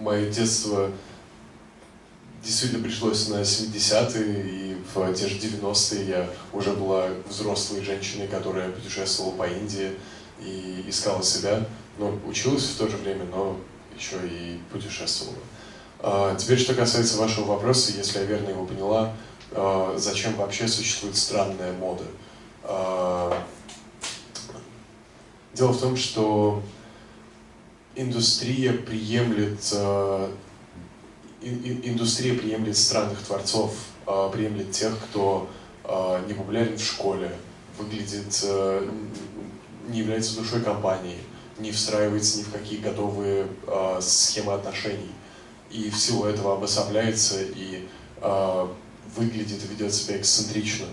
Мое детство действительно пришлось на 70-е, и в те же 90-е я уже была взрослой женщиной, которая путешествовала по Индии и искала себя. Но училась в то же время, но еще и путешествовала. Теперь, что касается вашего вопроса, если я верно его поняла, зачем вообще существует странная мода? Дело в том, что индустрия приемлет странных творцов, приемлет тех, кто не популярен в школе, выглядит, не является душой компании, не встраивается ни в какие готовые схемы отношений. И в силу этого обособляется и выглядит и ведет себя эксцентрично.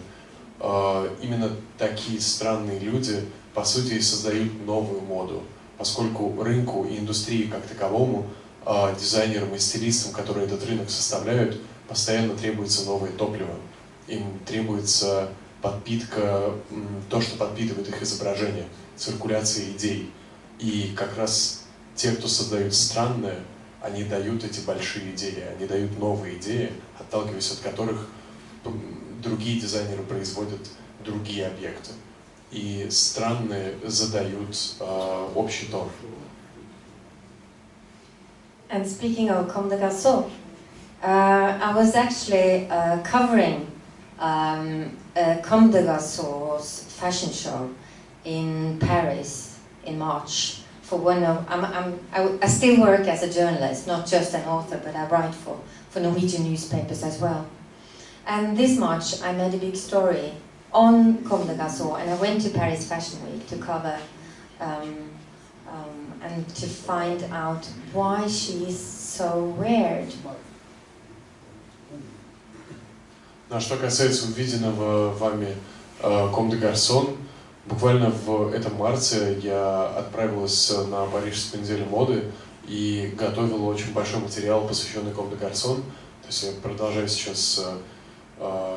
Именно такие странные люди, по сути, и создают новую моду, поскольку рынку и индустрии как таковому, дизайнерам и стилистам, которые этот рынок составляют, постоянно требуется новое топливо. Им требуется подпитка, то, что подпитывает их изображение, циркуляция идей. И как раз те, кто создают странное, они дают эти большие идеи, они дают новые идеи, отталкиваясь от которых другие дизайнеры производят другие объекты. И странные задают общий тон. And speaking of Comme des Garçons, I was actually covering Comme des Garçons fashion show in Paris in March. For one of, I still work as a journalist, not just an author, but I write for Norwegian newspapers as well. And this March I made a big story on Comme des Garçons, and I went to Paris Fashion Week to cover and to find out why she is so weird. А что касается увиденного вами Comme des Garçons, буквально в этом марте я отправилась на Парижскую неделю моды и готовила очень большой материал, посвященный Comme des Garçons. То есть я продолжаю сейчас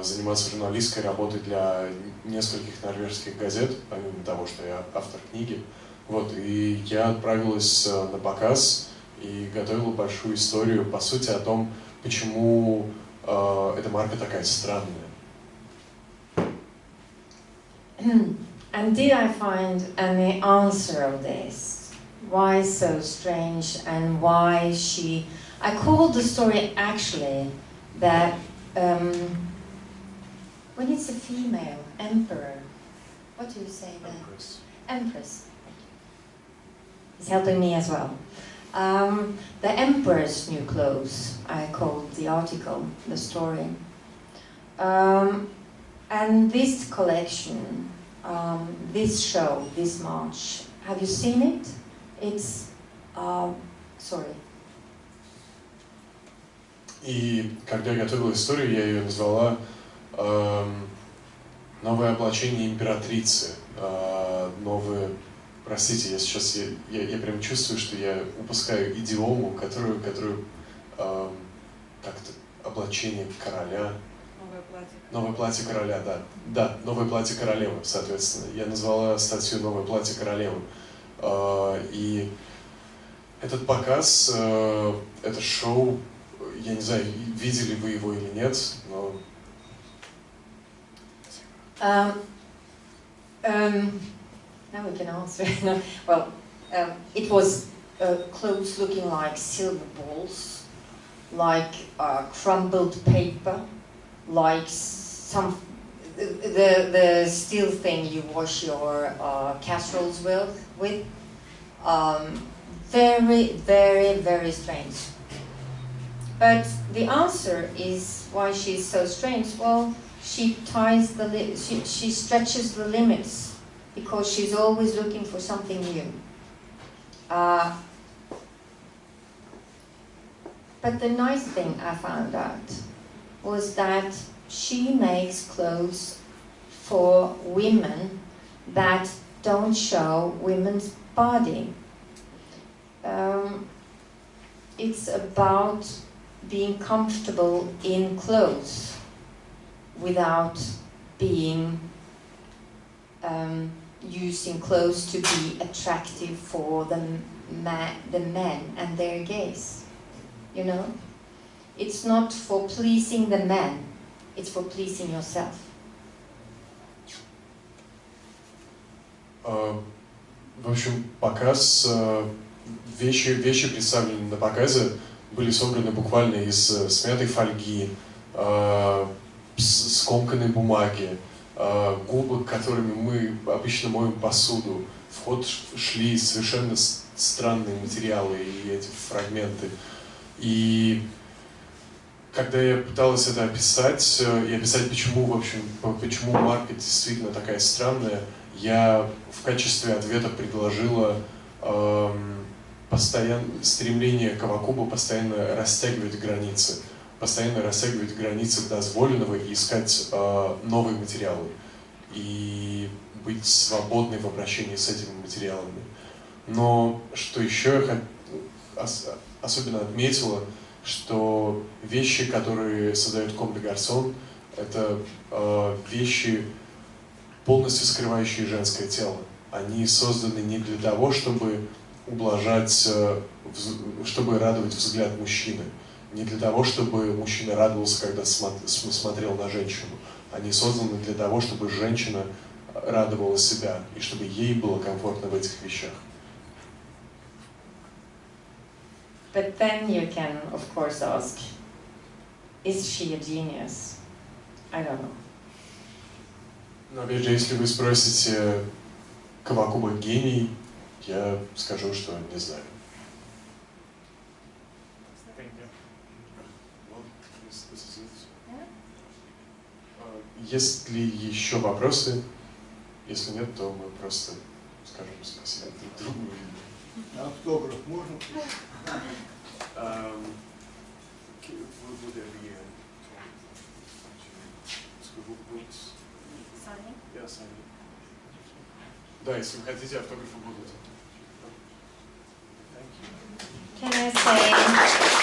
заниматься журналистской работой для нескольких норвежских газет, помимо того, что я автор книги. Вот, и я отправилась на показ и готовила большую историю, по сути, о том, почему эта марка такая странная. And did I find any answer of this? Why so strange, and why she... I called the story actually that when it's a female emperor, what do you say then? Empress. Empress. It's helping me as well. The Emperor's New Clothes, I called the article, the story. And this collection, this show, this March, have you seen it? It's, sorry. И когда я готовила историю, я ее назвала «Новое облачение императрицы», новое... Простите, я сейчас я прям чувствую, что я упускаю идиому, которую как-то облачение короля. Новое платье короля, да. Да, новое платье королевы, соответственно. Я назвала статью «Новое платье королевы». И этот показ, это шоу, я не знаю, видели вы его или нет, но... Now we can answer. Well, it was clothes looking like silver balls, like crumbled paper, like some the steel thing you wash your casseroles with. Very, very, very strange. But the answer is why she's so strange. Well, she stretches the limits. Because she's always looking for something new. But the nice thing I found out was that she makes clothes for women that don't show women's body. It's about being comfortable in clothes without being using clothes to be attractive for the men and their gaze. You know, it's not for pleasing the men; it's for pleasing yourself. В общем, показ, вещи представлены на показе, были собраны буквально из смятой фольги, скомканной бумаги, губок, которыми мы обычно моем посуду. В ход шли совершенно странные материалы и эти фрагменты. И когда я пыталась это описать, и описать, почему марка действительно такая странная, я в качестве ответа предложила стремление Кавакуба постоянно растягивать границы дозволенного и искать новые материалы и быть свободной в обращении с этими материалами. Но что еще я особенно отметила, что вещи, которые создает Comme des Garçons, это вещи, полностью скрывающие женское тело. Они созданы не для того, чтобы ублажать, чтобы радовать взгляд мужчины, не для того, чтобы мужчина радовался, когда смотрел на женщину. Они созданы для того, чтобы женщина радовала себя и чтобы ей было комфортно в этих вещах. But then you can, of course, ask, is she a genius? I don't know. Но опять же, если вы спросите, Кавакуба гений, я скажу, что не знаю. Есть ли еще вопросы? Если нет, то мы просто скажем спасибо друг другу. Автограф можно? Да, если вы хотите, автографы будут. Can I say